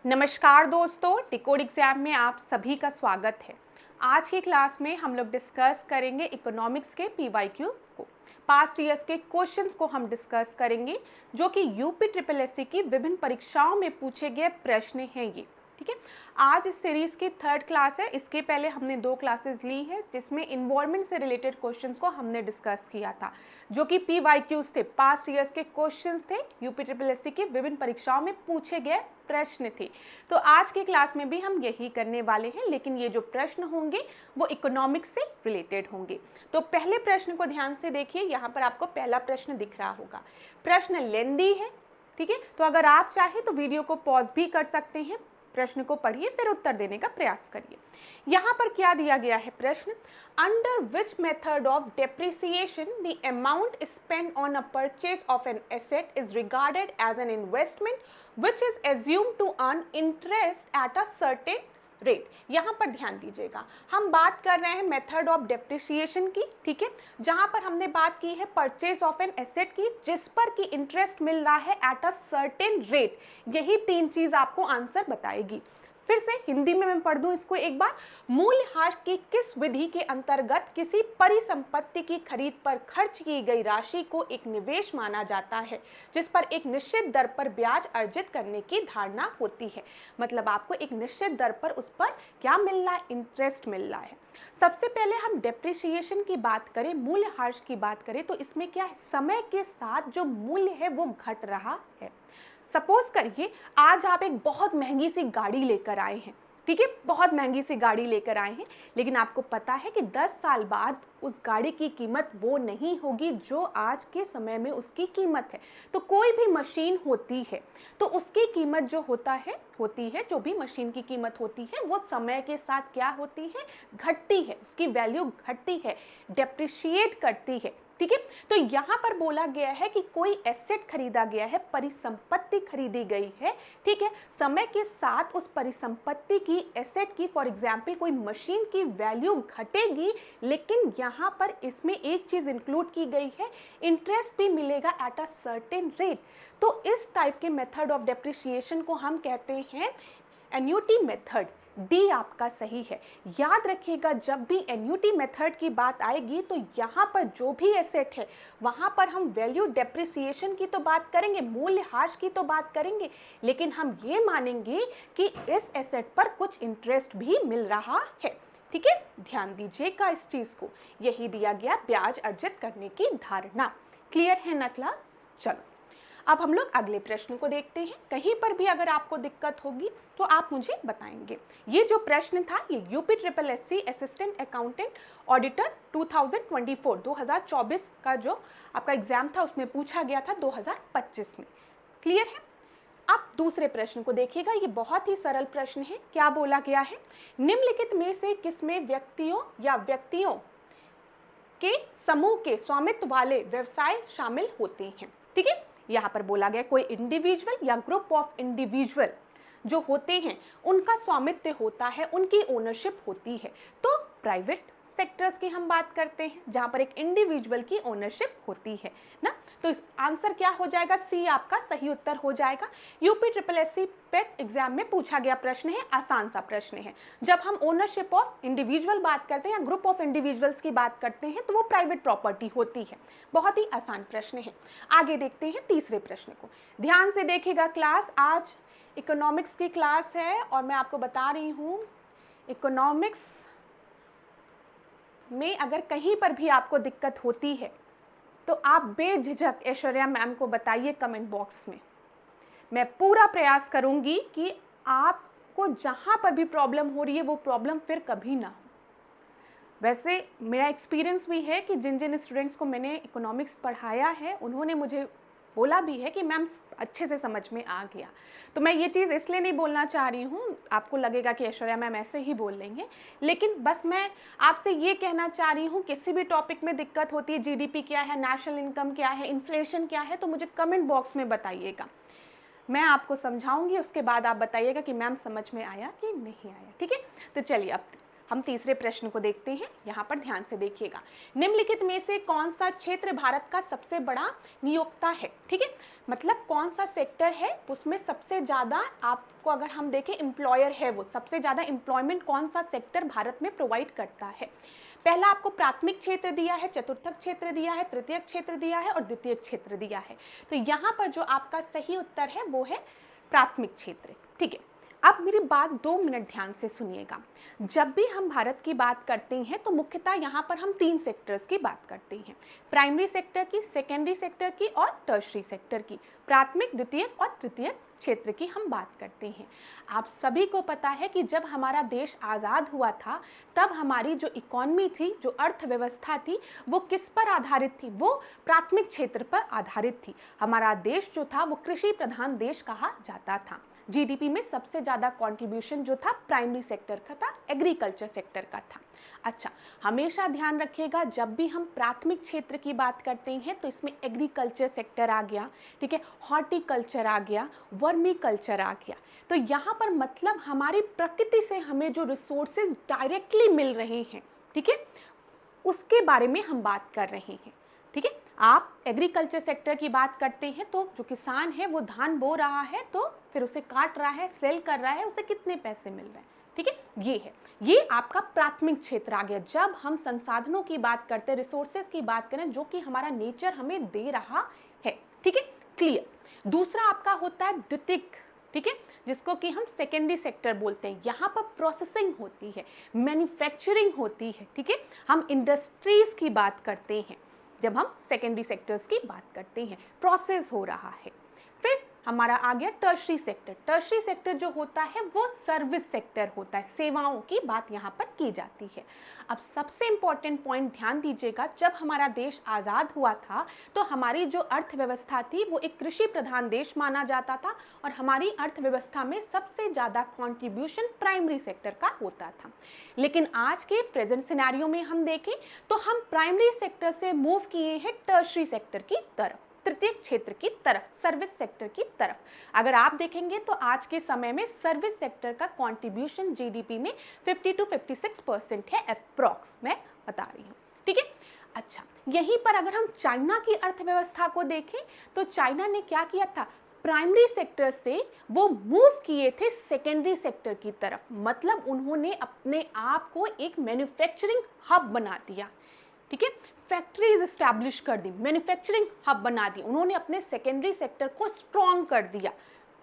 नमस्कार दोस्तों, decode exam में आप सभी का स्वागत है। आज की क्लास में हम लोग डिस्कस करेंगे इकोनॉमिक्स के पीवाईक्यू को। पास्ट ईयर्स के क्वेश्चंस को हम डिस्कस करेंगे जो कि यूपी ट्रिपल एससी की विभिन्न परीक्षाओं में पूछे गए प्रश्न हैं ये। ठीक है, आज इस सीरीज की थर्ड क्लास है। इसके पहले हमने 2 क्लासेस ली है जिसमें इन्वायरमेंट से रिलेटेड क्वेश्चंस को हमने डिस्कस किया था, जो कि पीवाईक्यूज थे, पास्ट ईयर्स के क्वेश्चंस थे, यूपी ट्रिपल एससी की विभिन्न परीक्षाओं में पूछे गए प्रश्न थे। तो आज की क्लास में भी हम यही करने वाले हैं, लेकिन ये जो प्रश्न होंगे वो इकोनॉमिक्स से रिलेटेड होंगे। तो पहले प्रश्न को ध्यान से देखिए, यहाँ पर आपको पहला प्रश्न दिख रहा होगा। प्रश्न लेंदी है, ठीक है, तो अगर आप चाहें तो वीडियो को पॉज भी कर सकते हैं, प्रश्न को पढ़िए फिर उत्तर देने का प्रयास करिए। यहाँ पर क्या दिया गया है प्रश्न, under which method of depreciation the amount spend on a purchase of an asset is regarded as an investment which is assumed to earn interest at a certain rate. यहाँ पर ध्यान दीजिएगा, हम बात कर रहे हैं मेथड ऑफ डेप्रिसिएशन की, ठीक है, जहाँ पर हमने बात की है परचेज ऑफ एन एसेट की जिस पर की इंटरेस्ट मिल रहा है एट अ सर्टेन रेट। यही 3 चीज आपको आंसर बताएगी। फिर से हिंदी में मैं पढ़ दूं इसको एक बार। मूल्यह्रास की किस विधि के अंतर्गत किसी परिसंपत्ति की खरीद पर खर्च की गई राशि को एक निवेश माना जाता है जिस पर एक निश्चित दर पर ब्याज अर्जित करने की धारणा होती है। मतलब आपको एक निश्चित दर पर उस पर क्या मिल रहा है, इंटरेस्ट मिल रहा है। सबसे पहले हम डेप्रिसिएशन की बात करें, मूल्यह्रास की बात करें, तो इसमें क्या है, समय के साथ जो मूल्य है वो घट रहा है। सपोज करिए आज आप एक बहुत महंगी सी गाड़ी लेकर आए हैं, ठीक है, बहुत महंगी सी गाड़ी लेकर आए हैं, लेकिन आपको पता है कि 10 साल बाद उस गाड़ी की कीमत वो नहीं होगी जो आज के समय में उसकी कीमत है। तो कोई भी मशीन होती है तो उसकी कीमत जो होती है, जो भी मशीन की कीमत होती है वो समय के साथ क्या होती है, घटती है, उसकी वैल्यू घटती है, डेप्रिशिएट करती है। ठीक है, तो यहाँ पर बोला गया है कि कोई एसेट खरीदा गया है, परिसंपत्ति खरीदी गई है, ठीक है, समय के साथ उस परिसंपत्ति की, एसेट की, फॉर एग्जाम्पल कोई मशीन की वैल्यू घटेगी, लेकिन यहाँ पर इसमें एक चीज इंक्लूड की गई है, इंटरेस्ट भी मिलेगा एट अ सर्टेन रेट। तो इस टाइप के मेथड ऑफ डेप्रिसिएशन को हम कहते हैं एन्युटी मेथड। डी आपका सही है। याद रखिएगा, जब भी एन्युटी मेथड की बात आएगी तो यहाँ पर जो भी एसेट है वहाँ पर हम वैल्यू डेप्रिसिएशन की तो बात करेंगे, मूल्यह्रास की तो बात करेंगे, लेकिन हम ये मानेंगे कि इस एसेट पर कुछ इंटरेस्ट भी मिल रहा है। ठीक है, ध्यान दीजिएगा इस चीज को, यही दिया गया ब्याज अर्जित करने की धारणा। क्लियर है ना क्लास? चलो अब हम लोग अगले प्रश्न को देखते हैं। कहीं पर भी अगर आपको दिक्कत होगी तो आप मुझे बताएंगे। ये जो प्रश्न था ये UP triple SC assistant accountant auditor 2024 का जो आपका एग्जाम था उसमें पूछा गया था 2025 में। क्लियर है? अब दूसरे प्रश्न को देखिएगा, ये बहुत ही सरल प्रश्न है। क्या बोला गया है, निम्नलिखित में से किसमें व्यक्तियों या व्यक्तियों के समूह के स्वामित्व वाले व्यवसाय शामिल होते हैं। ठीक है, यहाँ पर बोला गया कोई इंडिविजुअल या ग्रुप ऑफ इंडिविजुअल जो होते हैं उनका स्वामित्व होता है, उनकी ओनरशिप होती है। तो प्राइवेट सेक्टर्स की हम बात करते हैं जहाँ पर एक इंडिविजुअल की ओनरशिप होती है ना। तो आंसर क्या हो जाएगा, सी आपका सही उत्तर हो जाएगा। यूपी ट्रिपल एससी पेट एग्जाम में पूछा गया प्रश्न है, आसान सा प्रश्न है। जब हम ओनरशिप ऑफ इंडिविजुअल बात करते हैं या ग्रुप ऑफ इंडिविजुअल्स की बात करते हैं तो वो प्राइवेट प्रॉपर्टी होती है। बहुत ही आसान प्रश्न है। आगे देखते हैं तीसरे प्रश्न को। ध्यान से देखिएगा क्लास, आज इकोनॉमिक्स की क्लास है और मैं आपको बता रही हूँ इकोनॉमिक्स में अगर कहीं पर भी आपको दिक्कत होती है तो आप बेझिझक ऐश्वर्या मैम को बताइए कमेंट बॉक्स में। मैं पूरा प्रयास करूंगी कि आपको जहां पर भी प्रॉब्लम हो रही है वो प्रॉब्लम फिर कभी ना हो। वैसे मेरा एक्सपीरियंस भी है कि जिन जिन स्टूडेंट्स को मैंने इकोनॉमिक्स पढ़ाया है उन्होंने मुझे बोला भी है कि मैम अच्छे से समझ में आ गया। तो मैं ये चीज़ इसलिए नहीं बोलना चाह रही हूँ, आपको लगेगा कि ऐश्वर्या मैम ऐसे ही बोल लेंगे, लेकिन बस मैं आपसे ये कहना चाह रही हूँ किसी भी टॉपिक में दिक्कत होती है, जीडीपी क्या है, नेशनल इनकम क्या है, इन्फ्लेशन क्या है, तो मुझे कमेंट बॉक्स में बताइएगा, मैं आपको समझाऊंगी। उसके बाद आप बताइएगा कि मैम समझ में आया कि नहीं आया। ठीक है, तो चलिए अब हम तीसरे प्रश्न को देखते हैं, यहाँ पर ध्यान से देखिएगा। निम्नलिखित में से कौन सा क्षेत्र भारत का सबसे बड़ा नियोक्ता है? ठीक है, मतलब कौन सा सेक्टर है उसमें सबसे ज़्यादा आपको अगर हम देखें एम्प्लॉयर है, वो सबसे ज़्यादा एम्प्लॉयमेंट कौन सा सेक्टर भारत में प्रोवाइड करता है? पहला आपको प्राथमिक क्षेत्र दिया है, चतुर्थक क्षेत्र दिया है, तृतीयक क्षेत्र दिया है और द्वितीयक क्षेत्र दिया है। तो यहाँ पर जो आपका सही उत्तर है वो है प्राथमिक क्षेत्र। ठीक है, अब मेरी बात 2 मिनट ध्यान से सुनिएगा। जब भी हम भारत की बात करते हैं तो मुख्यतः यहाँ पर हम 3 सेक्टर्स की बात करते हैं, प्राइमरी सेक्टर की, सेकेंडरी सेक्टर की और टर्शरी सेक्टर की। प्राथमिक, द्वितीयक और तृतीयक क्षेत्र की हम बात करते हैं। आप सभी को पता है कि जब हमारा देश आज़ाद हुआ था तब हमारी जो इकॉनमी थी, जो अर्थव्यवस्था थी, वो किस पर आधारित थी? वो प्राथमिक क्षेत्र पर आधारित थी। हमारा देश जो था वो कृषि प्रधान देश कहा जाता था। जीडीपी में सबसे ज़्यादा कंट्रीब्यूशन जो था प्राइमरी सेक्टर का था, एग्रीकल्चर सेक्टर का था। अच्छा, हमेशा ध्यान रखिएगा जब भी हम प्राथमिक क्षेत्र की बात करते हैं तो इसमें एग्रीकल्चर सेक्टर आ गया, ठीक है, हॉर्टिकल्चर आ गया, वर्मी कल्चर आ गया। तो यहाँ पर मतलब हमारी प्रकृति से हमें जो रिसोर्सेज डायरेक्टली मिल रहे हैं, ठीक है, उसके बारे में हम बात कर रहे हैं। ठीक है, आप एग्रीकल्चर सेक्टर की बात करते हैं तो जो किसान है वो धान बो रहा है तो फिर उसे काट रहा है, सेल कर रहा है, उसे कितने पैसे मिल रहे हैं? ठीक है, ये है, ये आपका प्राथमिक क्षेत्र आ गया। जब हम संसाधनों की बात करते हैं, रिसोर्सेज की बात करें जो कि हमारा नेचर हमें दे रहा है। ठीक है, क्लियर। दूसरा आपका होता है द्वितीयक, ठीक है, जिसको कि हम सेकेंडरी सेक्टर बोलते हैं। यहाँ पर प्रोसेसिंग होती है, मैन्युफैक्चरिंग होती है। ठीक है, हम इंडस्ट्रीज की बात करते हैं जब हम सेकेंडरी सेक्टर्स की बात करते हैं, प्रोसेस हो रहा है। फिर हमारा आ गया टर्शरी सेक्टर। टर्शरी सेक्टर जो होता है वो सर्विस सेक्टर होता है, सेवाओं की बात यहाँ पर की जाती है। अब सबसे इम्पॉर्टेंट पॉइंट ध्यान दीजिएगा, जब हमारा देश आज़ाद हुआ था तो हमारी जो अर्थव्यवस्था थी वो एक कृषि प्रधान देश माना जाता था और हमारी अर्थव्यवस्था में सबसे ज़्यादा कॉन्ट्रीब्यूशन प्राइमरी सेक्टर का होता था। लेकिन आज के प्रेजेंट सिनेरियो में हम देखें तो हम प्राइमरी सेक्टर से मूव किए हैं टर्शरी सेक्टर की तरफ, तृतीय क्षेत्र की तरफ, सर्विस सेक्टर की तरफ। अगर आप देखेंगे तो आज के समय में सर्विस सेक्टर का कंट्रीब्यूशन जीडीपी में 50 to 56% है अप्रॉक्स, मैं बता रही हूँ। ठीक है, अच्छा, यहीं पर अगर हम चाइना की अर्थव्यवस्था को देखें तो चाइना ने क्या किया था, प्राइमरी सेक्टर से वो मूव किए थे सेकेंडरी सेक्टर की तरफ। मतलब उन्होंने अपने आप को एक मैन्युफैक्चरिंग हब बना दिया। ठीक है, फैक्ट्रीज एस्टैब्लिश कर दी, मैन्युफैक्चरिंग हब बना दी, उन्होंने अपने सेकेंडरी सेक्टर को स्ट्रॉन्ग कर दिया।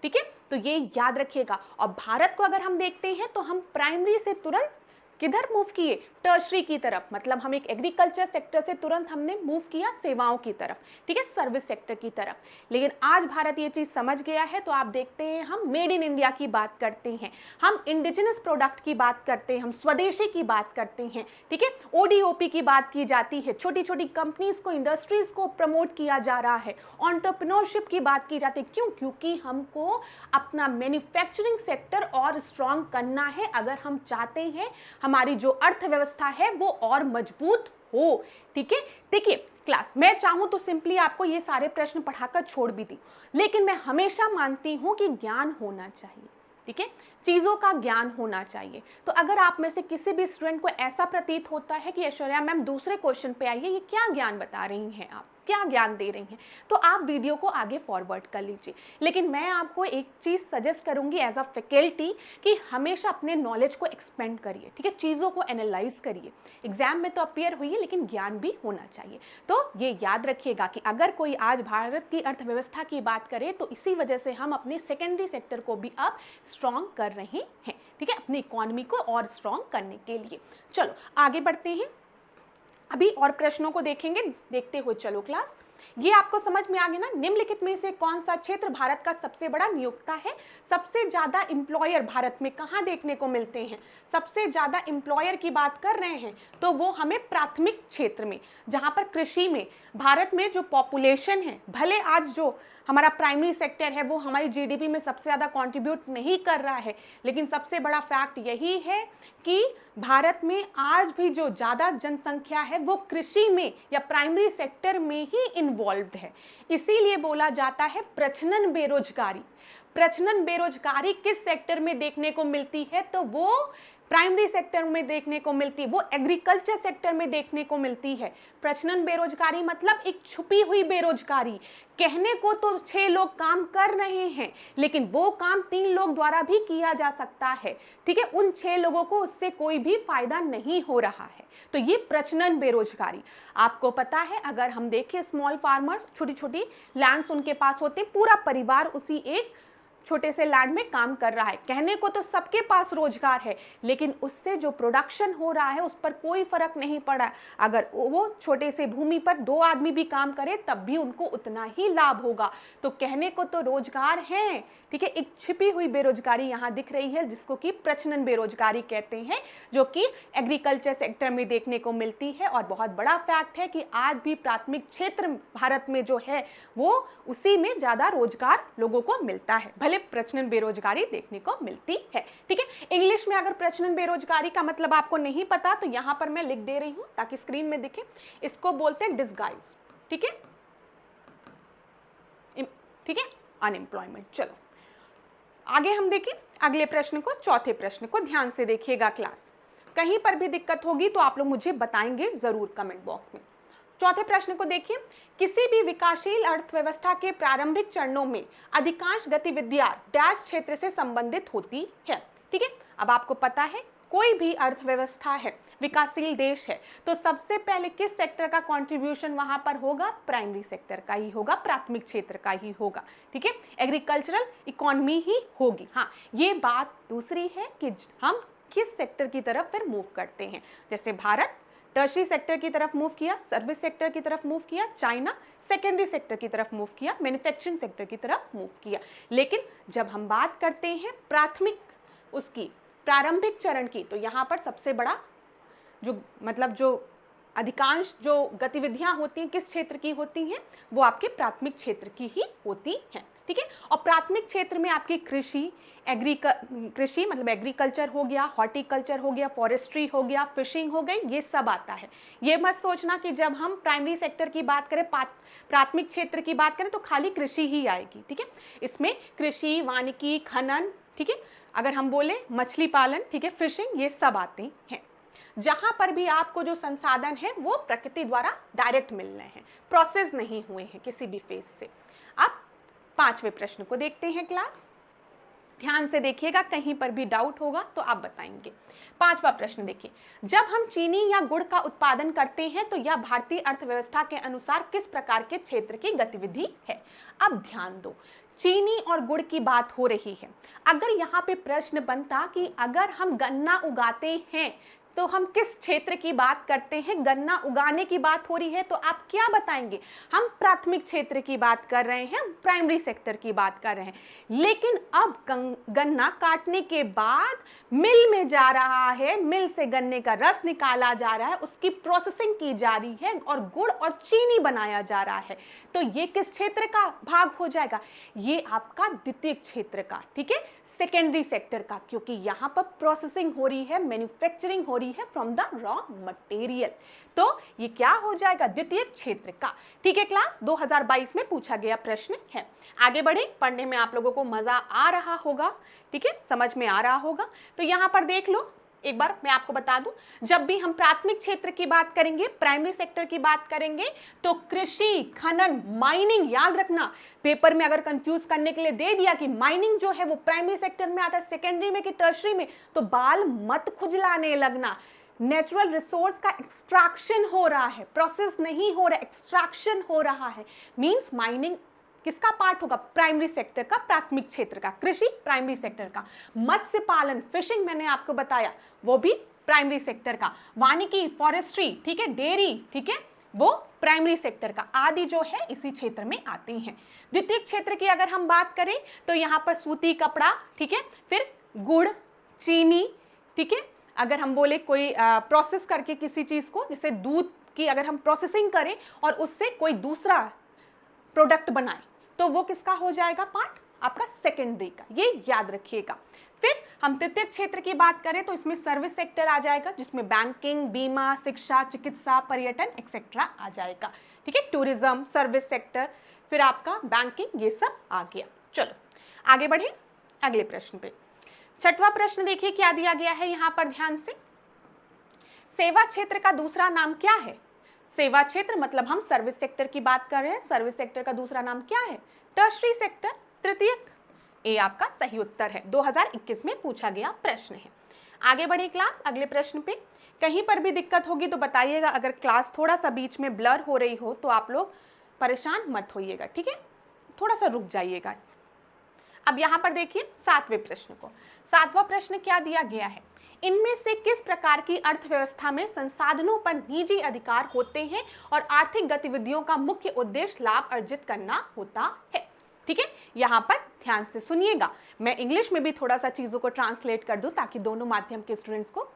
ठीक है, तो ये याद रखिएगा। और भारत को अगर हम देखते हैं तो हम प्राइमरी से तुरंत किधर मूव किए, टर्शरी की तरफ। मतलब हम एक एग्रीकल्चर सेक्टर से तुरंत हमने मूव किया सेवाओं की तरफ, ठीक है, सर्विस सेक्टर की तरफ। लेकिन आज भारत ये चीज़ समझ गया है तो आप देखते हैं हम मेड इन इंडिया की बात करते हैं, हम इंडिजिनस प्रोडक्ट की बात करते हैं, हम स्वदेशी की बात करते हैं। ठीक है, ओडीओपी की बात की जाती है, छोटी छोटी कंपनीज को, इंडस्ट्रीज को प्रमोट किया जा रहा है, एंटरप्रेन्योरशिप की बात की जाती है। क्यों? क्योंकि हमको अपना मैन्युफैक्चरिंग सेक्टर और स्ट्रॉन्ग करना है अगर हम चाहते हैं हमारी जो अर्थव्यवस्था है वो और मजबूत हो। ठीक है, देखिए क्लास, मैं चाहूं तो सिंपली आपको ये सारे प्रश्न पढ़ाकर छोड़ भी दी, लेकिन मैं हमेशा मानती हूं कि ज्ञान होना चाहिए। ठीक है, चीज़ों का ज्ञान होना चाहिए। तो अगर आप में से किसी भी स्टूडेंट को ऐसा प्रतीत होता है कि ऐश्वर्या मैम दूसरे क्वेश्चन पे आइए, ये क्या ज्ञान बता रही हैं, आप क्या ज्ञान दे रही हैं, तो आप वीडियो को आगे फॉरवर्ड कर लीजिए। लेकिन मैं आपको एक चीज़ सजेस्ट करूंगी एज अ फैकल्टी कि हमेशा अपने नॉलेज को एक्सपेंड करिए। ठीक है, चीज़ों को एनालाइज करिए। एग्जाम में तो अपीयर हुई लेकिन ज्ञान भी होना चाहिए। तो ये याद रखिएगा कि अगर कोई आज भारत की अर्थव्यवस्था की बात करे तो इसी वजह से हम अपने सेकेंडरी सेक्टर को भी अब स्ट्रॉन्ग कर रहे हैं। ठीक है, अपनी इकोनॉमी को और स्ट्रॉन्ग करने के लिए। चलो आगे बढ़ते हैं, अभी और प्रश्नों को देखेंगे, देखते हुए चलो क्लास। ये आपको समझ में आ गया ना, निम्नलिखित में से कौन सा क्षेत्र भारत का सबसे बड़ा नियोक्ता है? सबसे ज्यादा एम्प्लॉयर भारत में कहाँ देखने को मिलते हैं? सबसे ज्यादा एम्प्लॉयर की बात कर रहे हैं तो वो हमें प्राथमिक क्षेत्र में, जहाँ पर कृषि में भारत में जो पॉपुलेशन है, भले आज जो हमारा प्राइमरी सेक्टर है वो हमारी जीडीपी में सबसे ज़्यादा कंट्रीब्यूट नहीं कर रहा है, लेकिन सबसे बड़ा फैक्ट यही है कि भारत में आज भी जो ज़्यादा जनसंख्या है वो कृषि में या प्राइमरी सेक्टर में ही इन्वॉल्व्ड है। इसीलिए बोला जाता है प्रच्छन्न बेरोजगारी। प्रच्छन्न बेरोजगारी किस सेक्टर में देखने को मिलती है? तो वो प्राइमरी सेक्टर में देखने को मिलती है, वो एग्रीकल्चर सेक्टर में देखने को मिलती है। प्रचलन बेरोजगारी मतलब एक छुपी हुई बेरोजगारी। कहने को तो 6 लोग काम कर रहे हैं, लेकिन वो काम 3 लोग द्वारा भी किया जा सकता है, ठीक है। उन 6 लोगों को उससे कोई भी फायदा नहीं हो रहा है, तो ये प्रचलन बेरोजगारी। आपको पता है, अगर हम देखें स्मॉल फार्मर्स, छोटी छोटी लैंड्स उनके पास होते, पूरा परिवार उसी एक छोटे से लैंड में काम कर रहा है। कहने को तो सबके पास रोजगार है, लेकिन उससे जो प्रोडक्शन हो रहा है उस पर कोई फर्क नहीं पड़ा। अगर वो छोटे से भूमि पर 2 आदमी भी काम करे तब भी उनको उतना ही लाभ होगा। तो कहने को तो रोजगार है, ठीक है। एक छिपी हुई बेरोजगारी यहाँ दिख रही है, जिसको कि प्रचलन बेरोजगारी कहते हैं, जो कि एग्रीकल्चर सेक्टर में देखने को मिलती है। और बहुत बड़ा फैक्ट है कि आज भी प्राथमिक क्षेत्र भारत में जो है वो उसी में ज़्यादा रोजगार लोगों को मिलता है, भले प्रचलन बेरोजगारी देखने को मिलती है, ठीक है। इंग्लिश में अगर प्रचलन बेरोजगारी का मतलब आपको नहीं पता तो यहाँ पर मैं लिख दे रही हूँ ताकि स्क्रीन में दिखे। इसको बोलते हैं डिसगाइज, ठीक है, ठीक है, अनएम्प्लॉयमेंट। चलो आगे हम देखें अगले प्रश्न को, चौथे प्रश्न को ध्यान से देखिएगा क्लास। कहीं पर भी दिक्कत होगी तो आप लोग मुझे बताएंगे जरूर कमेंट बॉक्स में। चौथे प्रश्न को देखिए, किसी भी विकासशील अर्थव्यवस्था के प्रारंभिक चरणों में अधिकांश गतिविधियां डैश क्षेत्र से संबंधित होती है, ठीक है। अब आपको पता है कोई भी अर्थव्यवस्था है, विकासशील देश है, तो सबसे पहले किस सेक्टर का कंट्रीब्यूशन वहां पर होगा? प्राइमरी सेक्टर का ही होगा, प्राथमिक क्षेत्र का ही होगा, ठीक है। एग्रीकल्चरल इकोनॉमी ही होगी। हाँ, ये बात दूसरी है कि हम किस सेक्टर की तरफ फिर मूव करते हैं। जैसे भारत टर्शरी सेक्टर की तरफ मूव किया, सर्विस सेक्टर की तरफ मूव किया, चाइना सेकेंडरी सेक्टर की तरफ मूव किया, मैन्युफैक्चरिंग सेक्टर की तरफ मूव किया। लेकिन जब हम बात करते हैं प्राथमिक उसकी प्रारंभिक चरण की, तो यहाँ पर सबसे बड़ा जो अधिकांश जो गतिविधियां होती हैं किस क्षेत्र की होती हैं? वो आपके प्राथमिक क्षेत्र की ही होती हैं, ठीक है। और प्राथमिक क्षेत्र में आपकी कृषि मतलब एग्रीकल्चर हो गया, हॉर्टिकल्चर हो गया, फॉरेस्ट्री हो गया, फिशिंग हो गई, ये सब आता है। ये मत सोचना कि जब हम प्राइमरी सेक्टर की बात करें, प्राथमिक क्षेत्र की बात करें तो खाली कृषि ही आएगी, ठीक है। इसमें कृषि, वानिकी, खनन, ठीक है, अगर हम बोले मछली पालन, ठीक है, फिशिंग, ये सब आते हैं। जहां पर भी आपको जो संसाधन है वो प्रकृति द्वारा डायरेक्ट मिल रहे हैं, प्रोसेस नहीं हुए हैं किसी भी फेज से। अब पांचवें प्रश्न को देखते हैं क्लास, ध्यान से देखिएगा, कहीं पर भी डाउट होगा तो आप बताएंगे। पांचवा प्रश्न देखिए, जब हम चीनी या गुड़ का उत्पादन करते हैं तो यह भारतीय अर्थव्यवस्था के अनुसार किस प्रकार के क्षेत्र की गतिविधि है? अब ध्यान दो, चीनी और गुड़ की बात हो रही है। अगर यहाँ पे प्रश्न बनता कि अगर हम गन्ना उगाते हैं तो हम किस क्षेत्र की बात करते हैं? गन्ना उगाने की बात हो रही है, तो आप क्या बताएंगे? हम प्राथमिक क्षेत्र की बात कर रहे हैं, प्राइमरी सेक्टर की बात कर रहे हैं। लेकिन अब गन्ना काटने के बाद मिल में जा रहा है, मिल से गन्ने का रस निकाला जा रहा है, उसकी प्रोसेसिंग की जा रही है और गुड़ और चीनी बनाया जा रहा है। तो ये किस क्षेत्र का भाग हो जाएगा? ये आपका द्वितीय क्षेत्र का, ठीक है, सेकेंडरी सेक्टर का, क्योंकि यहाँ पर प्रोसेसिंग हो रही है, मैन्युफैक्चरिंग हो रही है फ्रॉम द रॉ मटेरियल। तो ये क्या हो जाएगा? द्वितीय क्षेत्र का, ठीक है क्लास। 2022 में पूछा गया प्रश्न है। आगे बढ़े, पढ़ने में आप लोगों को मजा आ रहा होगा, ठीक है, समझ में आ रहा होगा। तो यहाँ पर देख लो, एक बार मैं आपको बता दूं, जब भी हम प्राथमिक क्षेत्र की बात करेंगे, प्राइमरी सेक्टर की बात करेंगे, तो कृषि, खनन, माइनिंग, याद रखना, पेपर में अगर कंफ्यूज करने के लिए दे दिया कि माइनिंग जो है वो प्राइमरी सेक्टर में आता है, सेकेंडरी में कि टर्शरी में, तो बाल मत खुजलाने लगना। नेचुरल रिसोर्स का एक्सट्रैक्शन हो रहा है, प्रोसेस नहीं हो रहा है, एक्सट्रैक्शन हो रहा है। मींस माइनिंग किसका पार्ट होगा? प्राइमरी सेक्टर का, प्राथमिक क्षेत्र का। कृषि प्राइमरी सेक्टर का। मत्स्य पालन, फिशिंग मैंने आपको बताया, वो भी प्राइमरी सेक्टर का। वानिकी, फॉरेस्ट्री, ठीक है, डेयरी, ठीक है, वो प्राइमरी सेक्टर का। आदि जो है इसी क्षेत्र में आते हैं। द्वितीय क्षेत्र की अगर हम बात करें तो यहाँ पर सूती कपड़ा, ठीक है, फिर गुड़, चीनी, ठीक है, अगर हम बोले कोई प्रोसेस करके किसी चीज को, जैसे दूध की अगर हम प्रोसेसिंग करें और उससे कोई दूसरा प्रोडक्ट बनाए, तो वो किसका हो जाएगा पार्ट? आपका सेकेंडरी का। ये याद रखिएगा। फिर हम तृतीय क्षेत्र की बात करें तो इसमें सर्विस सेक्टर आ जाएगा, जिसमें बैंकिंग, बीमा, शिक्षा, चिकित्सा, पर्यटन एक्सेट्रा आ जाएगा, ठीक है, टूरिज्म, सर्विस सेक्टर, फिर आपका बैंकिंग, ये सब आ गया। चलो आगे बढ़े अगले प्रश्न पे। छठवां प्रश्न देखिए क्या दिया गया है यहाँ पर ध्यान से। सेवा क्षेत्र का दूसरा नाम क्या है? सेवा क्षेत्र मतलब हम सर्विस सेक्टर की बात कर रहे हैं। सर्विस सेक्टर का दूसरा नाम क्या है? टर्शरी सेक्टर, तृतीयक। ए आपका सही उत्तर है, 2021 में पूछा गया प्रश्न है। आगे बढ़े क्लास अगले प्रश्न पे। कहीं पर भी दिक्कत होगी तो बताइएगा, अगर क्लास थोड़ा सा बीच में ब्लर हो रही हो तो आप लोग परेशान मत होइएगा, ठीक है, थोड़ा सा रुक जाइएगा। अब यहाँ पर देखिए सातवें प्रश्न को। सातवां प्रश्न क्या दिया गया है? इनमें से किस प्रकार की अर्थव्यवस्था में संसाधनों पर निजी अधिकार होते हैं और आर्थिक गतिविधियों का मुख्य उद्देश्य लाभ अर्जित करना होता है? ठीक है, यहाँ पर ध्यान से सुनिएगा। मैं इंग्लिश में भी थोड़ा सा चीजों को ट्रांसलेट कर दूं ताकि दोनों माध्यम के स्टूडेंट्स को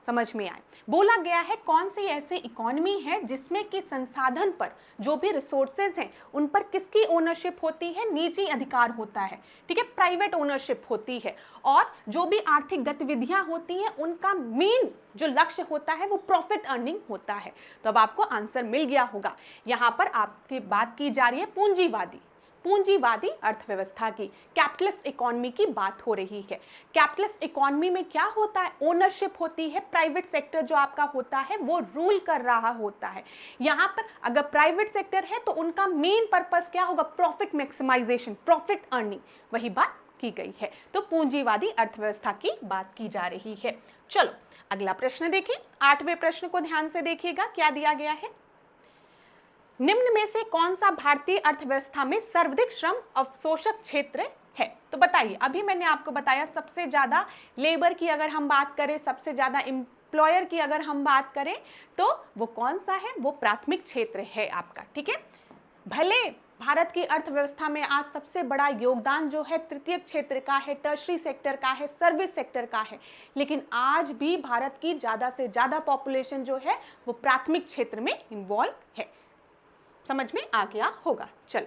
समझ में आए। बोला गया है कौन सी ऐसी इकोनॉमी है जिसमें कि संसाधन पर, जो भी रिसोर्सेज हैं उन पर किसकी ओनरशिप होती है? निजी अधिकार होता है, ठीक है, प्राइवेट ओनरशिप होती है। और जो भी आर्थिक गतिविधियां होती हैं उनका मेन जो लक्ष्य होता है वो प्रॉफिट अर्निंग होता है। तो अब आपको आंसर मिल गया होगा। यहाँ पर आपकी बात की जा रही है पूंजीवादी अर्थव्यवस्था की, कैपिटलिस्ट इकोनॉमी की बात हो रही है। कैपिटलिस्ट इकोनॉमी में क्या होता है? ओनरशिप होती है, प्राइवेट सेक्टर जो आपका होता है वो रूल कर रहा होता है। यहाँ पर अगर प्राइवेट सेक्टर है तो उनका मेन पर्पस क्या होगा? प्रॉफिट मैक्सिमाइजेशन, प्रॉफिट अर्निंग, वही बात की गई है। तो पूंजीवादी अर्थव्यवस्था की बात की जा रही है। चलो अगला प्रश्न देखें। आठवें प्रश्न को ध्यान से देखिएगा क्या दिया गया है। निम्न में से कौन सा भारतीय अर्थव्यवस्था में सर्वाधिक श्रम अवशोषक क्षेत्र है? तो बताइए, अभी मैंने आपको बताया सबसे ज्यादा लेबर की अगर हम बात करें, सबसे ज्यादा एम्प्लॉयर की अगर हम बात करें तो वो कौन सा है? वो प्राथमिक क्षेत्र है आपका, ठीक है। भले भारत की अर्थव्यवस्था में आज सबसे बड़ा योगदान जो है तृतीय क्षेत्र का है, टर्शरी सेक्टर का है, सर्विस सेक्टर का है, लेकिन आज भी भारत की ज्यादा से ज्यादा पॉपुलेशन जो है वो प्राथमिक क्षेत्र में इन्वॉल्व है। समझ में आ गया होगा। चलो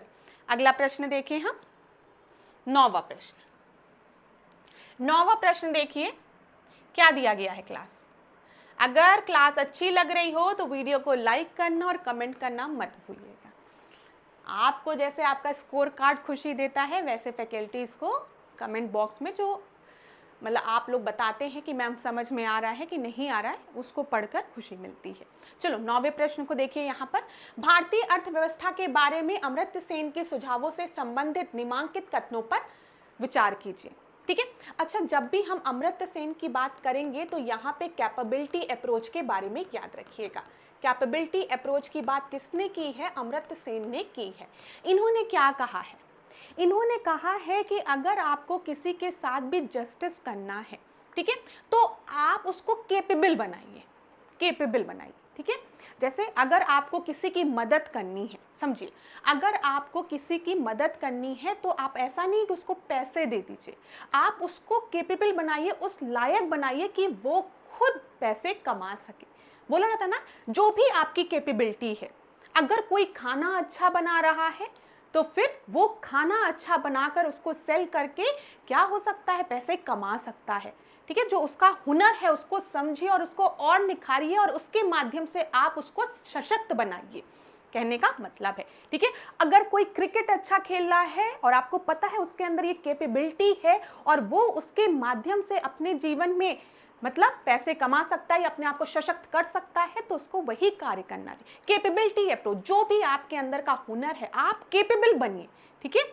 अगला प्रश्न देखें हम, नौवां प्रश्न देखिए क्या दिया गया है क्लास। अगर क्लास अच्छी लग रही हो तो वीडियो को लाइक करना और कमेंट करना मत भूलिएगा। आपको जैसे आपका स्कोर कार्ड खुशी देता है वैसे फैकल्टीज को कमेंट बॉक्स में जो मतलब आप लोग बताते हैं कि मैम समझ में आ रहा है कि नहीं आ रहा है, उसको पढ़कर खुशी मिलती है। चलो 9वें प्रश्न को देखिए। यहाँ पर भारतीय अर्थव्यवस्था के बारे में अमर्त्य सेन के सुझावों से संबंधित निम्नलिखित कथनों पर विचार कीजिए, ठीक है। अच्छा, जब भी हम अमर्त्य सेन की बात करेंगे तो यहाँ पे कैपेबिलिटी अप्रोच के बारे में याद रखिएगा। कैपेबिलिटी अप्रोच की बात किसने की है? अमर्त्य सेन ने की है। इन्होंने क्या कहा है? इन्होंने कहा है कि अगर आपको किसी के साथ भी जस्टिस करना है, ठीक है, तो आप उसको केपेबल बनाइए, ठीक है। जैसे अगर आपको किसी की मदद करनी है, समझिए, अगर आपको किसी की मदद करनी है तो आप ऐसा नहीं कि उसको पैसे दे दीजिए, आप उसको केपेबल बनाइए, उस लायक बनाइए कि वो खुद पैसे कमा सके। बोला जाता ना, जो भी आपकी कैपेबिलिटी है, अगर कोई खाना अच्छा बना रहा है तो फिर वो खाना अच्छा बनाकर उसको सेल करके क्या हो सकता है? पैसे कमा सकता है, ठीक है। जो उसका हुनर है उसको समझिए और उसको और निखारिए और उसके माध्यम से आप उसको सशक्त बनाइए, कहने का मतलब है, ठीक है। अगर कोई क्रिकेट अच्छा खेल रहा है और आपको पता है उसके अंदर ये कैपेबिलिटी है और वो उसके माध्यम से अपने जीवन में मतलब पैसे कमा सकता है या अपने आप को सशक्त कर सकता है, तो उसको वही कार्य करना चाहिए। कैपेबिलिटी अप्रोच, जो भी आपके अंदर का हुनर है आप कैपेबल बनिए, ठीक है।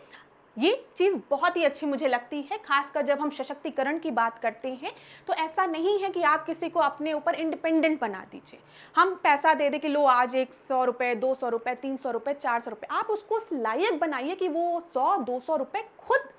ये चीज़ बहुत ही अच्छी मुझे लगती है, खासकर जब हम सशक्तिकरण की बात करते हैं तो ऐसा नहीं है कि आप किसी को अपने ऊपर इंडिपेंडेंट बना दीजिए। हम पैसा दे दे कि लो आज 100 रुपये, 200 रुपये, 300 रुपये, 400 रुपये, आप उसको उस लायक बनाइए कि वो 100-200 रुपये खुद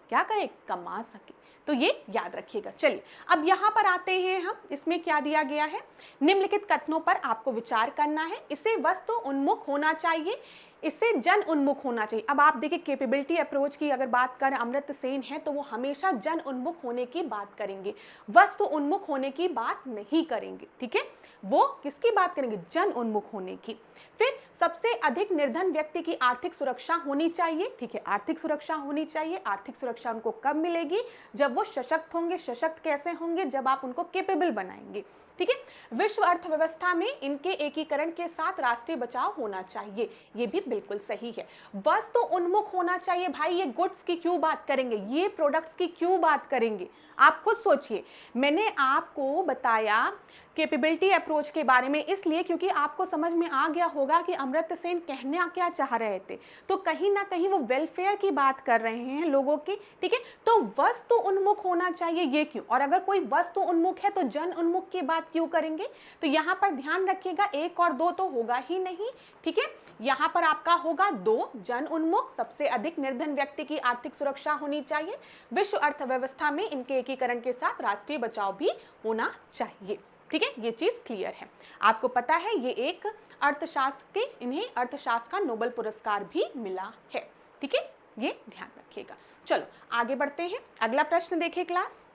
क्या करे? कमा सके। तो ये याद रखिएगा। चलिए अब यहाँ पर आते हैं हम, इसमें क्या दिया गया है? निम्नलिखित कथनों पर आपको विचार करना है। इसे वस्तु उन्मुख होना चाहिए, इससे जन उन्मुख होना चाहिए। अब आप देखिए कैपेबिलिटी अप्रोच की अगर बात करें, अमर्त्य सेन है तो वो हमेशा जन उन्मुख होने की बात करेंगे, वस्तु उन्मुख होने की बात नहीं करेंगे, ठीक है। वो किसकी बात करेंगे? जन उन्मुख होने की। फिर सबसे अधिक निर्धन व्यक्ति की आर्थिक सुरक्षा होनी चाहिए, ठीक है, आर्थिक सुरक्षा होनी चाहिए। आर्थिक सुरक्षा उनको कब मिलेगी? जब वो सशक्त होंगे। सशक्त कैसे होंगे? जब आप उनको कैपेबल बनाएंगे, ठीक है। विश्व अर्थव्यवस्था में इनके एकीकरण के साथ राष्ट्रीय बचाव होना चाहिए, ये भी बिल्कुल सही है। वस्तु उन्मुख होना चाहिए, भाई ये गुड्स की क्यों बात करेंगे, ये प्रोडक्ट्स की क्यों बात करेंगे, आप खुद सोचिए। मैंने आपको बताया कैपेबिलिटी अप्रोच के बारे में इसलिए क्योंकि आपको समझ में आ गया होगा कि अमर्त्य सेन कहना क्या चाह रहे थे, तो कहीं ना कहीं वो वेलफेयर की बात कर रहे हैं लोगों की, ठीक है। तो वस्तु उन्मुख होना चाहिए, ये क्यों, और अगर कोई वस्तु उन्मुख है तो जन उन्मुख की बात क्यों करेंगे। तो यहाँ पर ध्यान रखिएगा, 1 और 2 तो होगा ही नहीं, ठीक है। यहाँ पर आपका होगा 2 जन उन्मुख, सबसे अधिक निर्धन व्यक्ति की आर्थिक सुरक्षा होनी चाहिए, विश्व अर्थव्यवस्था में इनके एकीकरण के साथ राष्ट्रीय बचाव भी होना चाहिए, ठीक है। ये चीज क्लियर है, आपको पता है ये एक अर्थशास्त्र के, इन्हें अर्थशास्त्र का नोबेल पुरस्कार भी मिला है, ठीक है, ये ध्यान रखिएगा। चलो आगे बढ़ते हैं, अगला प्रश्न देखिए क्लास,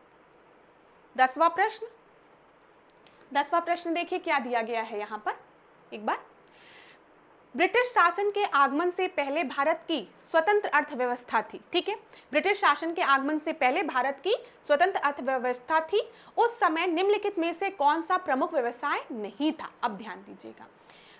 10वां प्रश्न। 10वां प्रश्न देखिए क्या दिया गया है यहाँ पर एक बार। ब्रिटिश शासन के आगमन से पहले भारत की स्वतंत्र अर्थव्यवस्था थी, ठीक है। ब्रिटिश शासन के आगमन से पहले भारत की स्वतंत्र अर्थव्यवस्था थी। उस समय निम्नलिखित में से कौन सा प्रमुख व्यवसाय नहीं था। अब ध्यान दीजिएगा,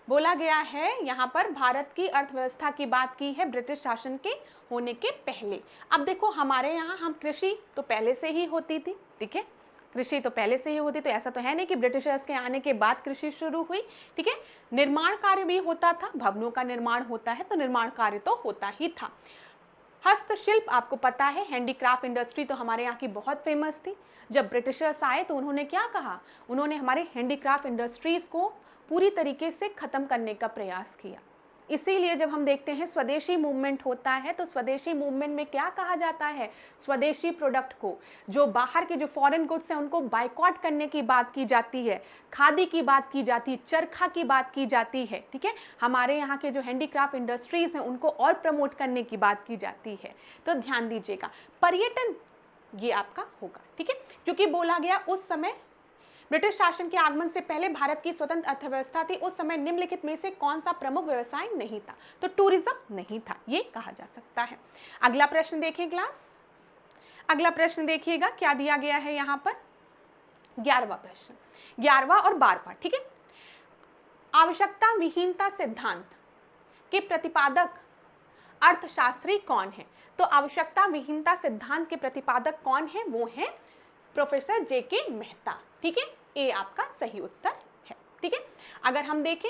बोला गया है यहाँ पर भारत की अर्थव्यवस्था की बात की है ब्रिटिश शासन के होने के पहले। अब देखो हमारे यहाँ हम कृषि तो पहले से ही होती थी, ठीक है, कृषि तो पहले से ही होती, तो ऐसा तो है नहीं कि ब्रिटिशर्स के आने के बाद कृषि शुरू हुई, ठीक है। निर्माण कार्य भी होता था, भवनों का निर्माण होता है तो निर्माण कार्य तो होता ही था। हस्तशिल्प आपको पता है, हैंडीक्राफ्ट इंडस्ट्री तो हमारे यहाँ की बहुत फेमस थी। जब ब्रिटिशर्स आए तो उन्होंने क्या कहा, उन्होंने हमारे हैंडीक्राफ्ट इंडस्ट्रीज को पूरी तरीके से खत्म करने का प्रयास किया। इसीलिए जब हम देखते हैं स्वदेशी मूवमेंट होता है तो स्वदेशी मूवमेंट में क्या कहा जाता है, स्वदेशी प्रोडक्ट को, जो बाहर के जो फॉरेन गुड्स हैं उनको बाइकॉट करने की बात की जाती है, खादी की बात की जाती है, चरखा की बात की जाती है, ठीक है। हमारे यहाँ के जो हैंडीक्राफ्ट इंडस्ट्रीज हैं उनको और प्रमोट करने की बात की जाती है। तो ध्यान दीजिएगा, पर्यटन ये आपका होगा, ठीक है, क्योंकि बोला गया उस समय ब्रिटिश शासन के आगमन से पहले भारत की स्वतंत्र अर्थव्यवस्था थी, उस समय निम्नलिखित में से कौन सा प्रमुख व्यवसाय नहीं था, तो टूरिज्म नहीं था, ये कहा जा सकता है। अगला प्रश्न देखिए क्लास, अगला प्रश्न देखिएगा क्या दिया गया है यहाँ पर, 11वां प्रश्न, 11वां और 12वां, ठीक है। आवश्यकता विहीनता सिद्धांत के प्रतिपादक अर्थशास्त्री कौन है, तो आवश्यकता विहीनता सिद्धांत के प्रतिपादक कौन है, वो है प्रोफेसर जेके मेहता, ठीक है, ए आपका सही उत्तर है, ठीक है। अगर हम देखें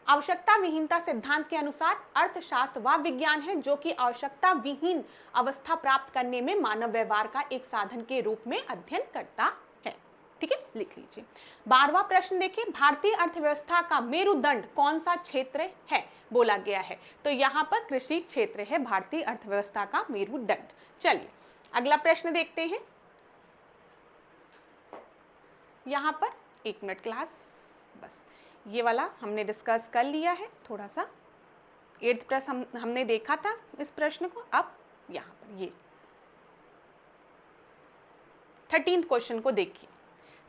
आवश्यकता विहीनता सिद्धांत के अनुसार अर्थशास्त्र वह विज्ञान है जो कि आवश्यकता विहीन अवस्था प्राप्त करने में मानव व्यवहार का एक साधन के रूप में अध्ययन करता है, ठीक है, लिख लीजिए। 12वां प्रश्न देखिए, भारतीय अर्थव्यवस्था का मेरुदंड कौन सा क्षेत्र है, बोला गया है, तो यहाँ पर कृषि क्षेत्र है भारतीय अर्थव्यवस्था का मेरुदंड। चलिए अगला प्रश्न देखते हैं, यहाँ पर 1 मिनट क्लास, बस ये वाला हमने डिस्कस कर लिया है थोड़ा सा, 8th प्रश्न हमने देखा था इस प्रश्न को। अब यहाँ पर ये 13th क्वेश्चन को देखिए।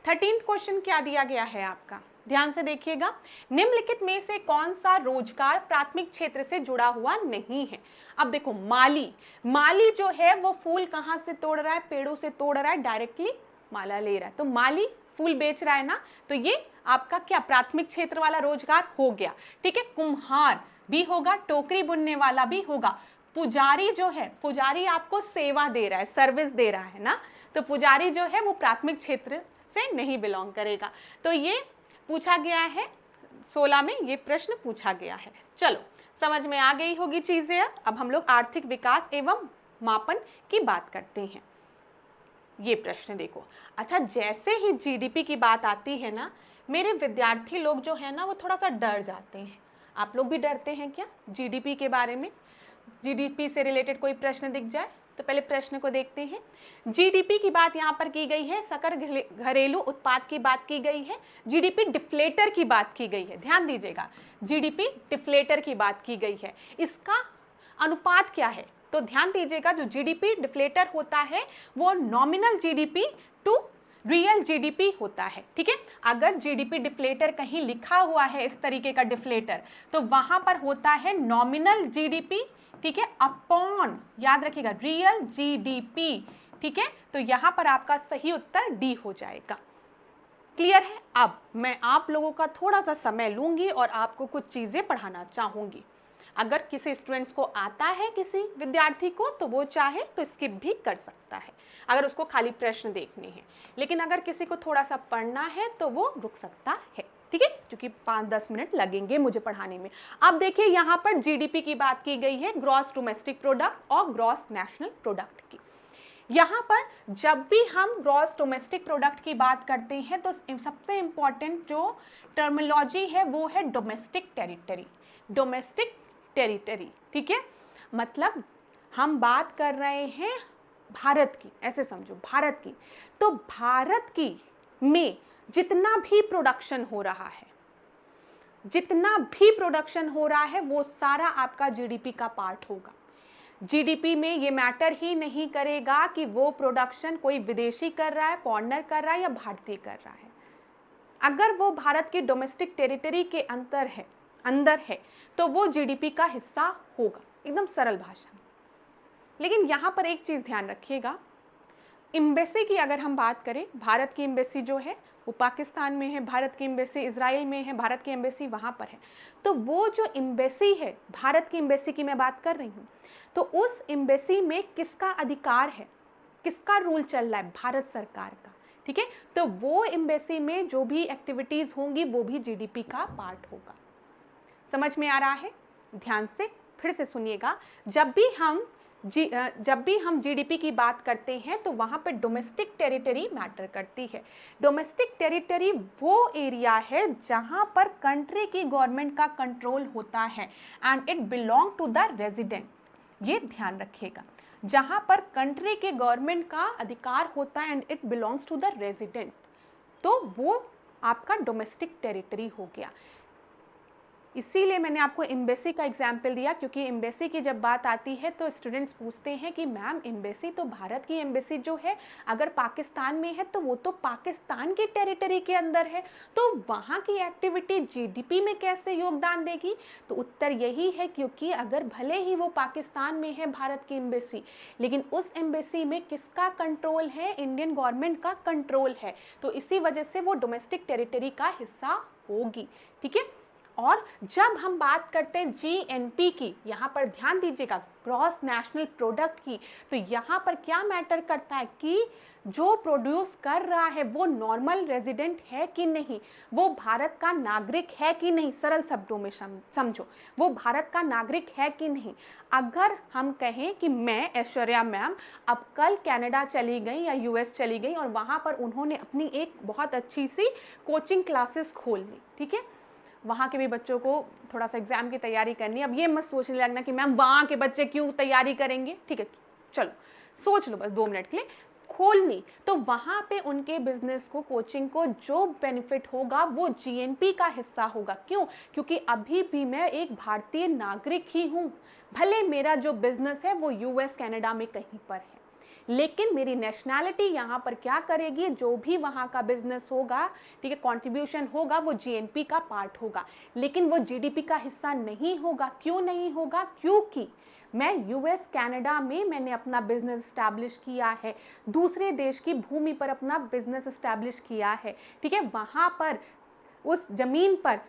13th क्वेश्चन क्या दिया गया है आपका, ध्यान से देखिएगा, निम्नलिखित में से कौन सा रोजगार प्राथमिक क्षेत्र से जुड़ा हुआ नहीं है। अब देखो माली जो है वो फूल कहाँ से तोड़ रहा है, पेड़ों से तोड़ रहा है, डायरेक्टली माला ले रहा है, तो माली फूल बेच रहा है ना, तो ये आपका क्या प्राथमिक क्षेत्र वाला रोजगार हो गया, ठीक है। कुम्हार भी होगा, टोकरी बुनने वाला भी होगा, पुजारी जो है, पुजारी आपको सेवा दे रहा है, सर्विस दे रहा है ना, तो पुजारी जो है वो प्राथमिक क्षेत्र से नहीं बिलोंग करेगा। तो ये पूछा गया है 16 में, ये प्रश्न पूछा गया है। चलो समझ में आ गई होगी चीजें। अब हम लोग आर्थिक विकास एवं मापन की बात करते हैं। ये प्रश्न देखो, अच्छा जैसे ही जीडीपी की बात आती है ना, मेरे विद्यार्थी लोग जो है ना वो थोड़ा सा डर जाते हैं। आप लोग भी डरते हैं क्या जीडीपी के बारे में, जीडीपी से रिलेटेड कोई प्रश्न दिख जाए तो पहले प्रश्न को देखते हैं। जीडीपी की बात यहाँ पर की गई है, सकल घरेलू उत्पाद की बात की गई है, जीडीपी डिफ्लेटर की बात की गई है, ध्यान दीजिएगा, जीडीपी डिफ्लेटर की बात की गई है। इसका अनुपात क्या है, तो ध्यान दीजिएगा, जो जीडीपी डिफ्लेटर होता है वो nominal GDP to real GDP होता है, ठीक है। अगर जीडीपी डिफ्लेटर कहीं लिखा हुआ है इस तरीके का डिफ्लेटर, तो वहां पर होता है नॉमिनल जीडीपी, ठीक है, अपॉन, याद रखिएगा, रियल जीडीपी, ठीक है। तो यहां पर आपका सही उत्तर डी हो जाएगा। क्लियर है? अब मैं आप लोगों का थोड़ा सा समय लूँगी और आपको कुछ चीज़ें पढ़ाना चाहूँगी। अगर किसी स्टूडेंट्स को आता है, किसी विद्यार्थी को, तो वो चाहे तो स्किप भी कर सकता है अगर उसको खाली प्रश्न देखने हैं। लेकिन अगर किसी को थोड़ा सा पढ़ना है तो वो रुक सकता है, ठीक है, क्योंकि 5-10 मिनट लगेंगे मुझे पढ़ाने में। अब देखिए यहाँ पर जीडीपी की बात की गई है, ग्रॉस डोमेस्टिक प्रोडक्ट और ग्रॉस नेशनल प्रोडक्ट की। यहाँ पर जब भी हम ग्रॉस डोमेस्टिक प्रोडक्ट की बात करते हैं तो सबसे इम्पॉर्टेंट जो टर्मिनोलॉजी है वो है डोमेस्टिक टेरिटरी। डोमेस्टिक टेरिटरी, ठीक है, मतलब हम बात कर रहे हैं भारत की, ऐसे समझो भारत की। तो भारत की में जितना भी प्रोडक्शन हो रहा है, जितना भी प्रोडक्शन हो रहा है वो सारा आपका जीडीपी का पार्ट होगा। जीडीपी में ये मैटर ही नहीं करेगा कि वो प्रोडक्शन कोई विदेशी कर रहा है, फॉरेनर कर रहा है या भारतीय कर रहा है। अगर वो भारत की डोमेस्टिक टेरिटरी के अंदर है तो वो जीडीपी का हिस्सा होगा, एकदम सरल भाषा में। लेकिन यहाँ पर एक चीज़ ध्यान रखिएगा, एम्बेसी की अगर हम बात करें, भारत की एम्बेसी जो है वो पाकिस्तान में है, भारत की एम्बेसी इजराइल में है, भारत की एम्बेसी वहाँ पर है। तो वो जो एम्बेसी है, भारत की एम्बेसी की मैं बात कर रही हूँ, तो उस एम्बेसी में किसका अधिकार है, किसका रूल चल रहा है? भारत सरकार का, ठीक है। तो वो एम्बेसी में जो भी एक्टिविटीज़ होंगी वो भी जीडीपी का पार्ट होगा। समझ में आ रहा है? ध्यान से फिर से सुनिएगा, जब भी हम जीडीपी की बात करते हैं तो वहाँ पे डोमेस्टिक टेरिटरी मैटर करती है। डोमेस्टिक टेरिटरी वो एरिया है जहाँ पर कंट्री की गवर्नमेंट का कंट्रोल होता है and it belong to the resident. ये ध्यान रखिएगा, जहाँ पर कंट्री के गवर्नमेंट का अधिकार होता है and it belongs to the resident, तो वो आपका डोमेस्टिक टेरिटरी हो गया। इसीलिए मैंने आपको एम्बेसी का एग्जाम्पल दिया, क्योंकि एम्बेसी की जब बात आती है तो स्टूडेंट्स पूछते हैं कि मैम एम्बेसी तो भारत की एम्बेसी जो है अगर पाकिस्तान में है तो वो तो पाकिस्तान की टेरिटरी के अंदर है, तो वहाँ की एक्टिविटी जीडीपी में कैसे योगदान देगी? तो उत्तर यही है, क्योंकि अगर भले ही वो पाकिस्तान में है भारत की एम्बेसी, लेकिन उस एम्बेसी में किसका कंट्रोल है? इंडियन गवर्नमेंट का कंट्रोल है, तो इसी वजह से वो डोमेस्टिक टेरिटरी का हिस्सा होगी, ठीक है। और जब हम बात करते हैं जीएनपी की, यहाँ पर ध्यान दीजिएगा, ग्रॉस नेशनल प्रोडक्ट की, तो यहाँ पर क्या मैटर करता है कि जो प्रोड्यूस कर रहा है वो नॉर्मल रेजिडेंट है कि नहीं, वो भारत का नागरिक है कि नहीं। सरल शब्दों में समझो, वो भारत का नागरिक है कि नहीं। अगर हम कहें कि मैं ऐश्वर्या मैम अब कल कनाडा चली गई या यूएस चली गई और वहाँ पर उन्होंने अपनी एक बहुत अच्छी सी कोचिंग क्लासेस खोल ली, ठीक है, वहाँ के भी बच्चों को थोड़ा सा एग्जाम की तैयारी करनी है। अब ये मत सोचने लगना कि मैम वहाँ के बच्चे क्यों तैयारी करेंगे, ठीक है, चलो सोच लो बस 2 मिनट के लिए। खोलनी तो वहाँ पे उनके बिजनेस को, कोचिंग को जो बेनिफिट होगा वो जीएनपी का हिस्सा होगा। क्यों? क्योंकि अभी भी मैं एक भारतीय नागरिक ही हूँ, भले मेरा जो बिजनेस है वो यूएस कनाडा में कहीं पर है, लेकिन मेरी नेशनैलिटी यहाँ पर क्या करेगी? जो भी वहाँ का बिजनेस होगा, ठीक है, कंट्रीब्यूशन होगा, वो जीएनपी का पार्ट होगा, लेकिन वो जीडीपी का हिस्सा नहीं होगा। क्यों नहीं होगा? क्योंकि मैं यूएस कनाडा में मैंने अपना बिजनेस इस्टेब्लिश किया है, दूसरे देश की भूमि पर अपना बिजनेस इस्टेब्लिश किया है, ठीक है, वहाँ पर उस ज़मीन पर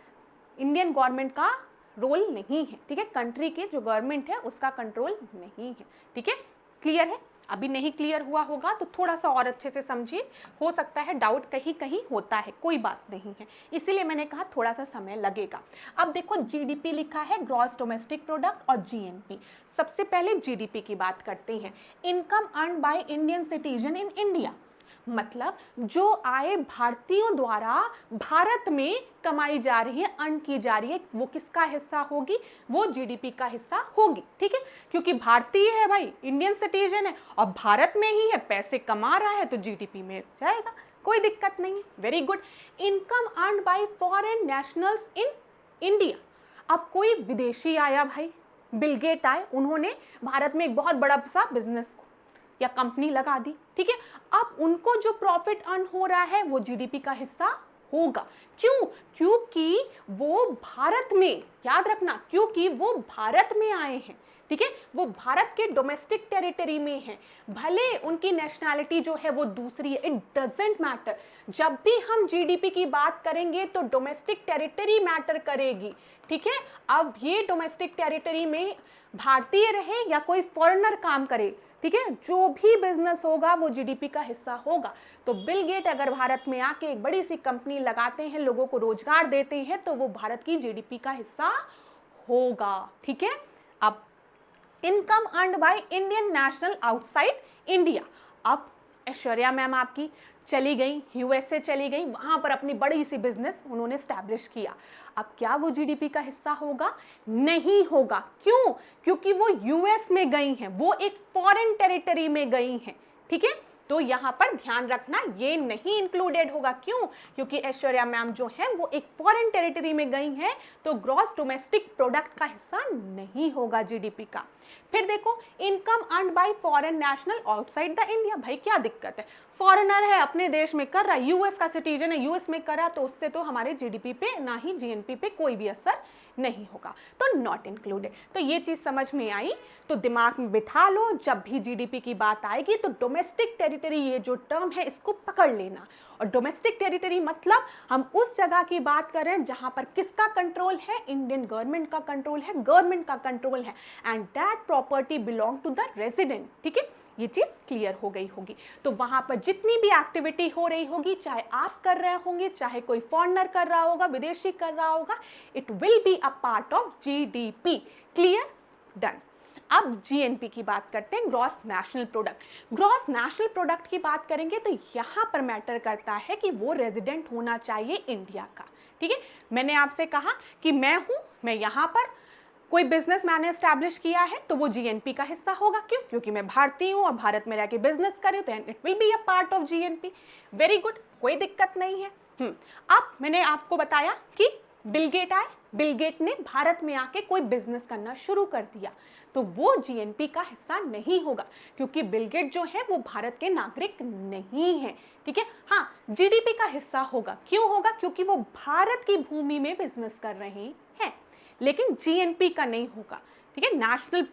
इंडियन गवर्नमेंट का रोल नहीं है, ठीक है, कंट्री के जो गवर्नमेंट है उसका कंट्रोल नहीं है, ठीक है। क्लियर है? अभी नहीं क्लियर हुआ होगा तो थोड़ा सा और अच्छे से समझिए, हो सकता है डाउट कहीं कहीं होता है, कोई बात नहीं है, इसीलिए मैंने कहा थोड़ा सा समय लगेगा। अब देखो जीडीपी लिखा है, ग्रॉस डोमेस्टिक प्रोडक्ट और जीएनपी। सबसे पहले जीडीपी की बात करते हैं, income earn by Indian citizen in India, मतलब जो आय भारतीयों द्वारा भारत में कमाई जा रही है, अर्न की जा रही है, वो किसका हिस्सा होगी? वो जीडीपी का हिस्सा होगी, ठीक है, क्योंकि भारतीय है भाई, इंडियन सिटीजन है और भारत में ही है, पैसे कमा रहा है तो जीडीपी में जाएगा, कोई दिक्कत नहीं है। Very good. Income earn by foreign nationals in India, अब कोई विदेशी आया भाई, बिल गेट आए, उन्होंने भारत में एक बहुत बड़ा सा बिजनेस या कंपनी लगा दी, ठीक है, अब उनको जो प्रॉफिट अर्न हो रहा है वो जीडीपी का हिस्सा होगा। क्यों? क्योंकि वो भारत में, याद रखना, क्योंकि वो भारत में आए हैं, ठीक है, वो भारत के डोमेस्टिक टेरिटरी में है, भले उनकी नेशनैलिटी जो है वो दूसरी है, इट डजेंट मैटर। जब भी हम जीडीपी की बात करेंगे तो डोमेस्टिक टेरिटरी मैटर करेगी, ठीक है। अब ये डोमेस्टिक टेरिटरी में भारतीय रहे या कोई फॉरेनर काम करे, ठीक है, जो भी बिजनेस होगा वो जीडीपी का हिस्सा होगा। तो बिल गेट अगर भारत में आके एक बड़ी सी कंपनी लगाते हैं, लोगों को रोजगार देते हैं, तो वो भारत की जीडीपी का हिस्सा होगा, ठीक है। अब income earned by Indian national outside India. अब ऐश्वर्या मैम आपकी चली गई, यूएसए चली गई, वहां पर अपनी बड़ी सी बिजनेस उन्होंने स्टैब्लिश किया। अब क्या वो जीडीपी का हिस्सा होगा? नहीं होगा। क्यों? क्योंकि वो यूएस में गई हैं, वो एक फॉरेन टेरिटरी में गई हैं, ठीक है। तो यहां पर ध्यान रखना, ये नहीं इंक्लूडेड होगा। क्यों? क्योंकि ऐश्वर्या मैम जो है वो एक फॉरेन टेरिटरी में गई हैं, तो ग्रॉस डोमेस्टिक प्रोडक्ट का हिस्सा नहीं होगा जीडीपी का। फिर देखो, income earned bye foreign national outside the India. भाई क्या दिक्कत है, फॉरेनर है, अपने देश में कर रहा है, यूएस का सिटीजन है, यूएस में कर रहा, तो उससे तो हमारे जीडीपी पे ना ही जीएनपी पे कोई भी असर नहीं होगा, तो नॉट इंक्लूडेड। तो ये चीज समझ में आई, तो दिमाग में बिठा लो, जब भी जीडीपी की बात आएगी तो डोमेस्टिक टेरिटरी ये जो टर्म है इसको पकड़ लेना। और डोमेस्टिक टेरिटरी मतलब हम उस जगह की बात कर रहे हैं जहां पर किसका कंट्रोल है? इंडियन गवर्नमेंट का कंट्रोल है, गवर्नमेंट का कंट्रोल है, and that property belong to the resident, ठीक है। ये चीज क्लियर हो गई होगी। तो वहां पर जितनी भी एक्टिविटी हो रही होगी, चाहे आप कर रहे होंगे, चाहे कोई फॉरेनर कर रहा होगा, विदेशी कर रहा होगा, it will be a part of GDP. Clear? Done. अब जीएनपी की बात करते हैं, gross national product. Gross national product की बात करेंगे तो यहां पर मैटर करता है कि वो रेजिडेंट होना चाहिए इंडिया का, ठीक है। मैंने आपसे कहा कि मैं यहां पर कोई बिजनेस मैंने एस्टैब्लिश किया है तो वो जीएनपी का हिस्सा होगा। क्यों? क्योंकि मैं भारतीय हूं और भारत में रह के बिजनेस कर रही हूं, तो it will be a part of GNP. Very good, कोई दिक्कत नहीं है। अब मैंने आपको बताया कि बिल गेट आए, बिल गेट ने भारत में आके कोई बिजनेस करना शुरू कर दिया, तो वो जीएनपी का हिस्सा नहीं होगा, क्योंकि बिल गेट जो है वो भारत के नागरिक नहीं है, ठीक है। हाँ, जीडीपी का हिस्सा होगा। क्यों होगा? क्योंकि वो भारत की भूमि में बिजनेस कर रहे हैं, लेकिन जीएनपी का नहीं होगा, ठीक है। नेशनल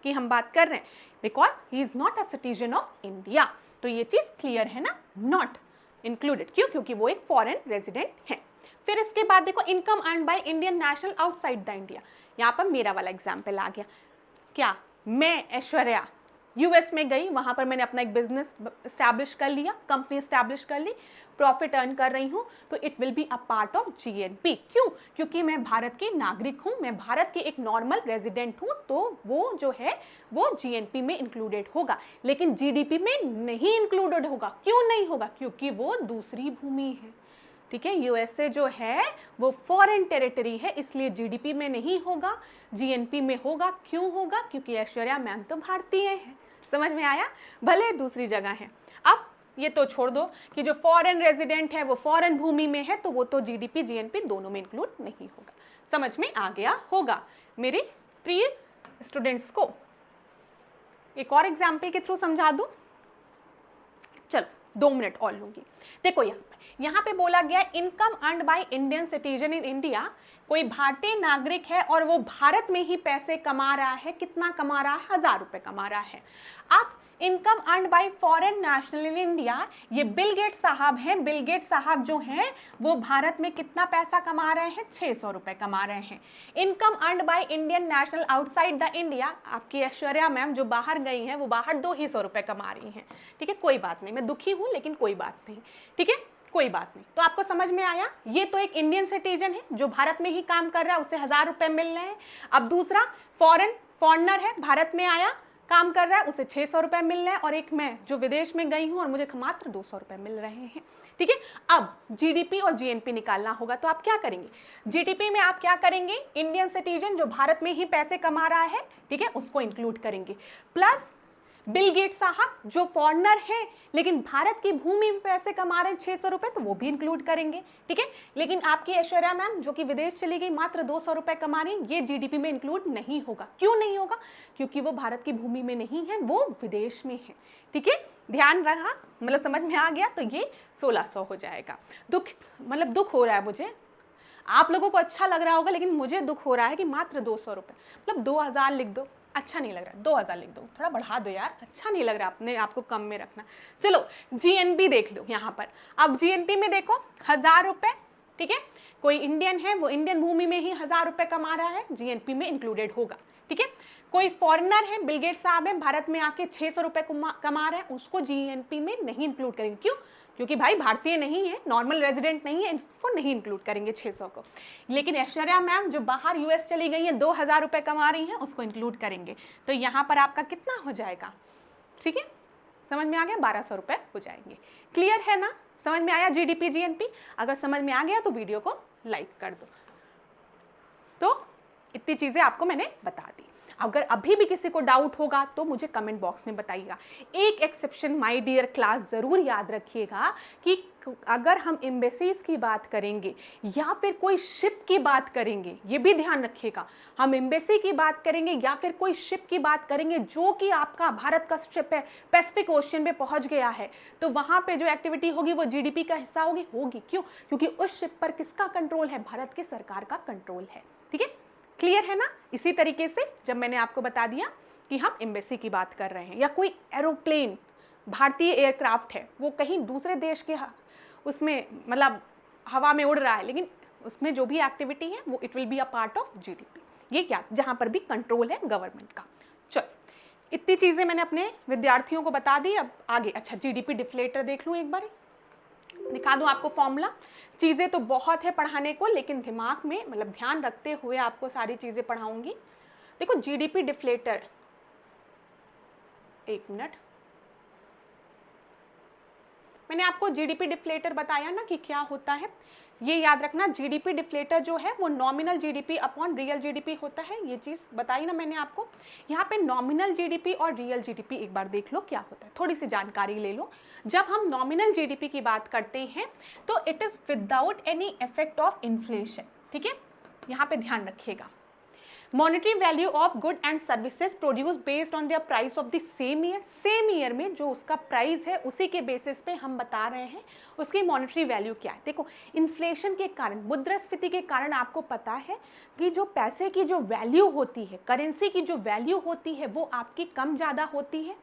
की हम बात कर रहे हैं, because he is not a citizen of India. तो ये चीज क्लियर है ना, नॉट इंक्लूडेड। क्यों? क्योंकि वो एक फॉरेन रेजिडेंट है। फिर इसके बाद देखो, income earned by Indian national outside the India. यहाँ पर मेरा वाला एग्जाम्पल आ गया। क्या मैं ऐश्वर्या यूएस में गई, वहां पर मैंने अपना एक बिजनेस स्टैब्लिश कर लिया, कंपनी स्टैब्लिश कर ली, प्रॉफिट अर्न कर रही हूं, तो it will be a part of GNP. क्यों? क्योंकि मैं भारत की नागरिक हूं, मैं भारत की एक नॉर्मल रेजिडेंट हूं, तो वो जो है वो जीएनपी में इंक्लूडेड होगा, लेकिन जीडीपी में नहीं इंक्लूडेड होगा। क्यों नहीं होगा? क्योंकि वो दूसरी भूमि है, ठीक है। यूएसए जो है वो फॉरेन टेरिटरी है, इसलिए जीडीपी में नहीं होगा, जीएनपी में होगा। क्यों होगा? क्योंकि ऐश्वर्या मैम तो भारतीय है। समझ में आया? भले दूसरी जगह है। अब ये तो छोड़ दो कि जो फॉरेन रेजिडेंट है वो फॉरेन भूमि में है, तो वो तो जीडीपी जीएनपी दोनों में इंक्लूड नहीं होगा। समझ में आ गया होगा मेरे प्रिय स्टूडेंट्स को। एक और एग्जाम्पल के थ्रू समझा दूं, चलो 2 मिनट और लूंगी। देखो यहाँ पे बोला गया income earned by Indian citizen in India. कोई भारतीय नागरिक है और वो भारत में ही पैसे कमा रहा है। कितना कमा रहा है? 1000 रुपए कमा रहा है। अब income earned bye foreign national in India, ये बिल गेट साहब हैं। बिल गेट साहब जो हैं वो भारत में कितना पैसा कमा रहे हैं? 600 रुपए कमा रहे हैं। Income earned by Indian national outside the India, आपकी ऐश्वर्या मैम जो बाहर गई हैं वो बाहर 200 रुपए कमा रही हैं, ठीक है। कोई बात नहीं, मैं दुखी हूं लेकिन कोई बात नहीं, ठीक है, कोई बात नहीं। तो आपको समझ में आया, ये तो एक इंडियन सिटीजन है जो भारत में ही काम कर रहा है, उसे 1000 रुपए मिल रहे हैं। अब दूसरा फॉरेनर है, भारत में आया, काम कर रहा है, उसे 600 रुपए मिल रहे हैं, और एक मैं जो विदेश में गई हूं और मुझे मात्र 200 रुपए मिल रहे हैं, ठीक है। अब जीडीपी और जीएनपी निकालना होगा, तो आप क्या करेंगे? जीडीपी में आप क्या करेंगे? इंडियन सिटीजन जो भारत में ही पैसे कमा रहा है, ठीक है, उसको इंक्लूड करेंगे, प्लस बिल गेट साहब जो फॉरेनर है लेकिन भारत की भूमि में पैसे कमा रहे हैं 600 रुपए, तो वो भी इंक्लूड करेंगे, ठीक है। लेकिन आपकी ऐश्वर्या मैम जो कि विदेश चली गई, मात्र 200 रुपए कमा रही, ये जीडीपी में इंक्लूड नहीं होगा। क्यों नहीं होगा? क्योंकि वो भारत की भूमि में नहीं है, वो विदेश में है, ठीक है। ध्यान रहा, मतलब समझ में आ गया। तो ये 1600 हो जाएगा। दुख हो रहा है मुझे, आप लोगों को अच्छा लग रहा होगा, लेकिन मुझे दुख हो रहा है कि मात्र 200 रुपए, मतलब 2000 लिख दो, अच्छा नहीं लग रहा, 2000 लिख दो, थोड़ा बढ़ा दो यार, अच्छा नहीं लग रहा अपने आपको कम में रखना। चलो जीएनपी देख लो यहाँ पर। अब जीएनपी में देखो 1000 रुपये, ठीक है, कोई इंडियन है वो इंडियन भूमि में ही 1000 रुपये कमा रहा है, जीएनपी में इंक्लूडेड होगा, ठीक है। कोई फॉरेनर है, बिल गेट्स साहब है, भारत में आके 600 रुपये कमा रहा है, उसको जीएनपी में नहीं इंक्लूड करेंगे। क्यों? क्योंकि भाई भारतीय नहीं है, नॉर्मल रेजिडेंट नहीं है, इसको नहीं इंक्लूड करेंगे 600 को। लेकिन ऐश्वर्या मैम जो बाहर यूएस चली गई है, 2000 रुपये कमा रही हैं, उसको इंक्लूड करेंगे। तो यहाँ पर आपका कितना हो जाएगा? ठीक है, समझ में आ गया, 1200 रुपये हो जाएंगे। क्लियर है ना? समझ में आया जीडीपी जीएनपी? अगर समझ में आ गया तो वीडियो को लाइक कर दो। तो इतनी चीज़ें आपको मैंने बता दी। अगर अभी भी किसी को डाउट होगा तो मुझे कमेंट बॉक्स में बताइएगा। एक एक्सेप्शन माय डियर क्लास ज़रूर याद रखिएगा कि अगर हम एम्बेसीज की बात करेंगे या फिर कोई शिप की बात करेंगे, ये भी ध्यान रखिएगा, हम एम्बेसी की बात करेंगे या फिर कोई शिप की बात करेंगे जो कि आपका भारत का शिप है, पैसिफिक ओशियन में पहुंच गया है, तो वहाँ पे जो एक्टिविटी होगी वो जीडीपी का हिस्सा होगी। क्यों? क्योंकि उस शिप पर किसका कंट्रोल है? भारत की सरकार का कंट्रोल है। ठीक है, क्लियर है ना? इसी तरीके से जब मैंने आपको बता दिया कि हम एम्बेसी की बात कर रहे हैं या कोई एरोप्लेन भारतीय एयरक्राफ्ट है वो कहीं दूसरे देश के उसमें मतलब हवा में उड़ रहा है, लेकिन उसमें जो भी एक्टिविटी है वो it will be a part of GDP, ये क्या, जहाँ पर भी कंट्रोल है गवर्नमेंट का। चलो इतनी चीज़ें मैंने अपने विद्यार्थियों को बता दी। अब आगे अच्छा जीडीपी डिफ्लेटर देख लूँ, एक बार दिखा दूं आपको फॉर्मूला। चीज़ें तो बहुत है पढ़ाने को, लेकिन दिमाग में मतलब ध्यान रखते हुए आपको सारी चीज़ें पढ़ाऊंगी। देखो जीडीपी डिफ्लेटर, एक मिनट, मैंने आपको जीडीपी डिफ्लेटर बताया ना कि क्या होता है। ये याद रखना, जीडीपी डिफ्लेटर जो है वो nominal GDP upon real GDP होता है। ये चीज़ बताई ना मैंने आपको। यहाँ पे नॉमिनल जीडीपी और रियल जीडीपी एक बार देख लो क्या होता है, थोड़ी सी जानकारी ले लो। जब हम नॉमिनल जीडीपी की बात करते हैं तो it is without any effect of inflation. ठीक है, यहाँ पे ध्यान रखिएगा। Monetary value of good and services produce based on their price of the same year. Same year में जो उसका प्राइस है उसी के बेसिस पे हम बता रहे हैं उसकी मॉनेटरी वैल्यू क्या है। देखो इन्फ्लेशन के कारण, मुद्रास्फीति के कारण आपको पता है कि जो पैसे की जो वैल्यू होती है, करेंसी की जो वैल्यू होती है वो आपकी कम ज़्यादा होती है।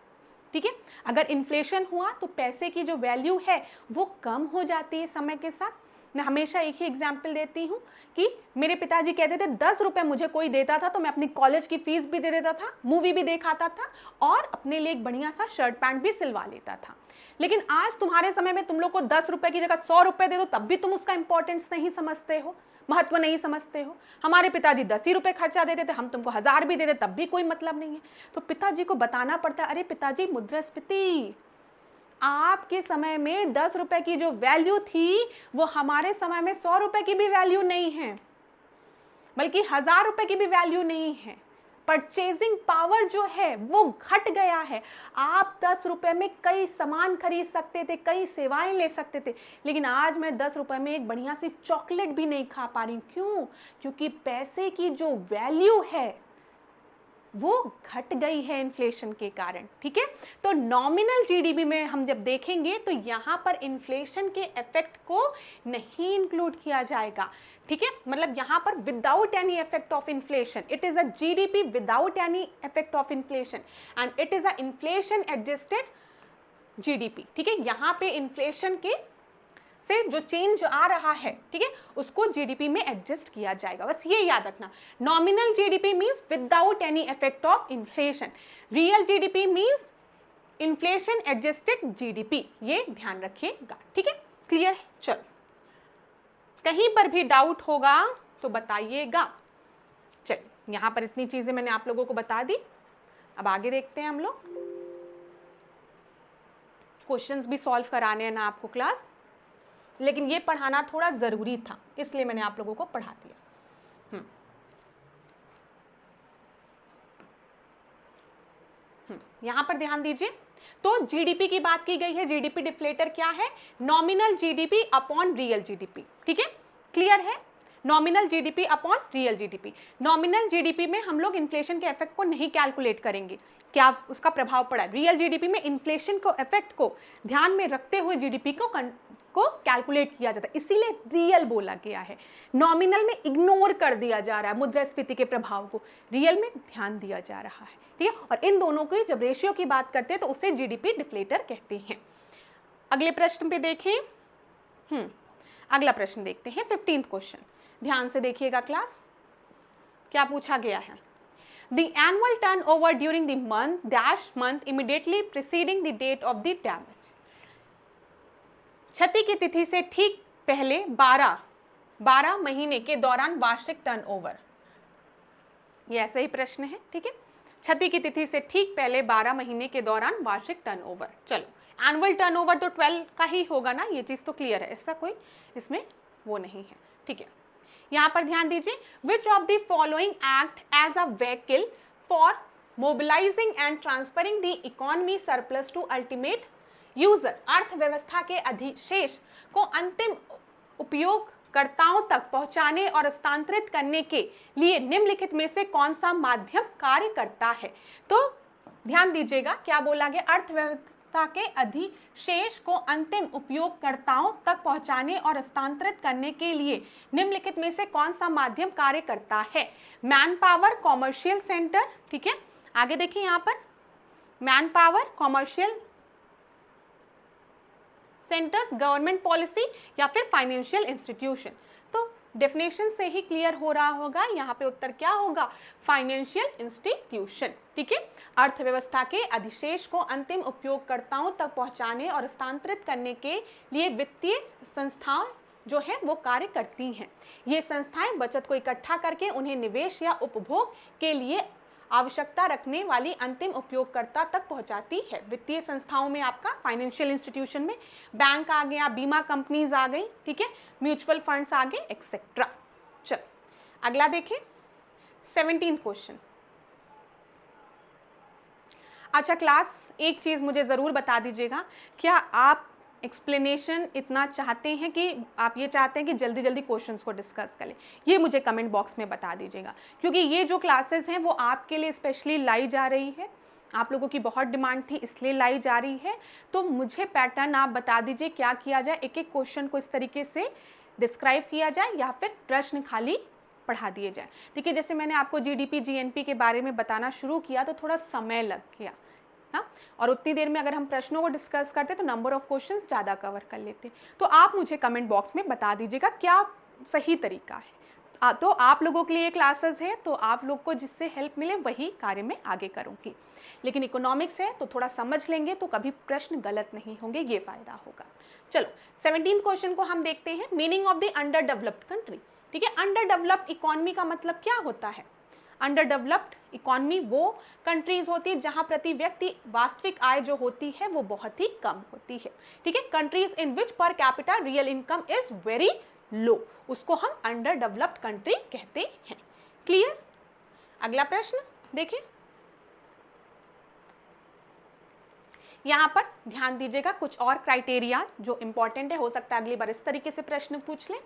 ठीक है, अगर इन्फ्लेशन हुआ तो पैसे की जो वैल्यू है वो कम हो जाती है समय के साथ। मैं हमेशा एक ही एग्जाम्पल देती हूँ कि मेरे पिताजी कहते थे 10 रुपये मुझे कोई देता था तो मैं अपनी कॉलेज की फीस भी दे देता था, मूवी भी दिखाता था और अपने लिए एक बढ़िया सा शर्ट पैंट भी सिलवा लेता था। लेकिन आज तुम्हारे समय में तुम लोग को 10 रुपये की जगह 100 रुपये दे दो तब भी तुम उसका इंपॉर्टेंस नहीं समझते हो, महत्व नहीं समझते हो। हमारे पिताजी 10 ही रुपये खर्चा देते थे, हम तुमको 1000 भी दे दे तब भी कोई मतलब नहीं है। तो पिताजी को बताना पड़ता है, अरे पिताजी मुद्रास्फीति, आपके समय में 10 रुपए की जो वैल्यू थी वो हमारे समय में 100 रुपए की भी वैल्यू नहीं है, बल्कि 1000 रुपए की भी वैल्यू नहीं है। परचेजिंग पावर जो है वो घट गया है। आप 10 रुपए में कई सामान खरीद सकते थे, कई सेवाएं ले सकते थे, लेकिन आज मैं 10 रुपए में एक बढ़िया सी चॉकलेट भी नहीं खा पा रही हूँ। क्यों? क्योंकि पैसे की जो वैल्यू है वो घट गई है इन्फ्लेशन के कारण। ठीक है, तो नॉमिनल जीडीपी में हम जब देखेंगे तो यहाँ पर इन्फ्लेशन के इफेक्ट को नहीं इंक्लूड किया जाएगा। ठीक है, मतलब यहाँ पर without any effect of inflation, it is a GDP without any effect of inflation and it is a inflation adjusted GDP. ठीक है, यहाँ पे इन्फ्लेशन के से जो चेंज आ रहा है, ठीक है, उसको जीडीपी में एडजस्ट किया जाएगा। बस ये याद रखना, nominal GDP means without any effect of inflation, real GDP means inflation adjusted GDP, ये ध्यान रखिएगा। ठीक है, क्लियर है? चलो कहीं पर भी डाउट होगा तो बताइएगा। चलिए यहाँ पर इतनी चीजें मैंने आप लोगों को बता दी। अब आगे देखते हैं हम लोग। क्वेश्चंस भी सॉल्व कराने हैं ना आपको क्लास, लेकिन ये पढ़ाना थोड़ा ज़रूरी था, इसलिए मैंने आप लोगों को पढ़ा दिया। यहाँ पर ध्यान दीजिए, तो जीडीपी की बात की गई है। जीडीपी डिफ्लेटर क्या है? Nominal GDP upon real GDP. ठीक है, क्लियर है? Nominal GDP upon real GDP. Nominal GDP में हम लोग इन्फ्लेशन के इफेक्ट को नहीं कैलकुलेट करेंगे, क्या उसका प्रभाव पड़ा। रियल जीडीपी में इन्फ्लेशन को इफेक्ट को ध्यान में रखते हुए जीडीपी को को कैलकुलेट किया जाता है, इसीलिए रियल बोला गया है। नॉमिनल में इग्नोर कर दिया जा रहा है मुद्रास्फीति के प्रभाव को, रियल में ध्यान दिया जा रहा है, ठीक है। और इन दोनों की जब रेशियो की बात करते हैं तो उसे जीडीपी डिफ्लेटर कहते हैं। अगले प्रश्न पे देखें, अगला प्रश्न देखते हैं 15th क्वेश्चन। ध्यान से देखिएगा क्लास, क्या पूछा गया है। The annual turnover during the month immediately preceding the date of the damage. क्षति की तिथि से ठीक पहले 12 महीने के दौरान वार्षिक टर्नओवर, ये ऐसा ही प्रश्न है, ठीक है। क्षति की तिथि से ठीक पहले 12 महीने के दौरान वार्षिक टर्नओवर। चलो एनुअल टर्नओवर तो 12 का ही होगा ना, ये चीज तो क्लियर है, ऐसा कोई इसमें वो नहीं है, ठीक है। यहाँ पर ध्यान दीजिए, which of the following act as a vehicle for mobilising and transferring the economy surplus to ultimate user, अर्थव्यवस्था के अधिशेष को अंतिम उपयोगकर्ताओं तक पहुंचाने और हस्तांतरित करने के लिए निम्नलिखित में से कौन सा माध्यम कार्य करता है। तो ध्यान दीजिएगा क्या बोला गया, अर्थव्यवस्था के अधिशेष को अंतिम उपयोगकर्ताओं तक पहुंचाने और हस्तांतरित करने के लिए निम्नलिखित में से कौन सा माध्यम कार्य करता है। मैन पावर, कॉमर्शियल सेंटर, ठीक है। आगे देखिए यहाँ पर man power, commercial centres, government policy या फिर फाइनेंशियल इंस्टीट्यूशन। तो डेफिनेशन से ही क्लियर हो रहा होगा, यहाँ पे उत्तर क्या होगा, फाइनेंशियल इंस्टीट्यूशन, ठीक है। अर्थव्यवस्था के अधिशेष को अंतिम उपयोगकर्ताओं तक पहुंचाने और हस्तांतरित करने के लिए वित्तीय संस्थाएं जो है वो कार्य करती हैं। ये संस्थाएं बचत को इकट्ठा करके उन्हें निवेश या उपभोग के लिए आवश्यकता रखने वाली अंतिम उपयोगकर्ता तक पहुंचाती है। वित्तीय संस्थाओं में आपका फाइनेंशियल इंस्टीट्यूशन में बैंक आ गया, बीमा कंपनीज आ गई, ठीक है, म्यूचुअल फंड्स आ गए, एक्सेट्रा। चलो अगला देखें 17th क्वेश्चन। अच्छा क्लास, एक चीज मुझे जरूर बता दीजिएगा, क्या आप एक्सप्लेनेशन इतना चाहते हैं कि आप ये चाहते हैं कि जल्दी जल्दी क्वेश्चंस को डिस्कस करें, ये मुझे कमेंट बॉक्स में बता दीजिएगा, क्योंकि ये जो क्लासेस हैं वो आपके लिए स्पेशली लाई जा रही है, आप लोगों की बहुत डिमांड थी इसलिए लाई जा रही है। तो मुझे पैटर्न आप बता दीजिए, क्या किया जाए, एक एक क्वेश्चन को इस तरीके से डिस्क्राइब किया जाए या फिर प्रश्न खाली पढ़ा दिए जाए। देखिए जैसे मैंने आपको जीडीपी जीएनपी के बारे में बताना शुरू किया तो थोड़ा समय लग गया ना, और उतनी देर में अगर हम प्रश्नों को डिस्कस करते तो नंबर ऑफ क्वेश्चंस ज़्यादा कवर कर लेते। तो आप मुझे कमेंट बॉक्स में बता दीजिएगा क्या सही तरीका है। तो आप लोगों के लिए क्लासेस है तो आप लोग को जिससे हेल्प मिले वही कार्य में आगे करूँगी, लेकिन इकोनॉमिक्स है तो थोड़ा समझ लेंगे तो कभी प्रश्न गलत नहीं होंगे, ये फ़ायदा होगा। चलो 17th क्वेश्चन को हम देखते हैं, meaning of the under developed country, ठीक है। अंडर डेवलप्ड इकोनॉमी का मतलब क्या होता है। अंडर डेवलप्ड इकोनॉमी वो कंट्रीज होती है जहां प्रति व्यक्ति वास्तविक आय जो होती है वो बहुत ही कम होती है, ठीक है। Countries in which per capita real income is very low, उसको हम अंडर डेवलप्ड कंट्री कहते हैं। क्लियर। अगला प्रश्न देखिए, यहाँ पर ध्यान दीजिएगा कुछ और क्राइटेरियाज जो इंपॉर्टेंट है, हो सकता है अगली बार इस तरीके से प्रश्न पूछ ले।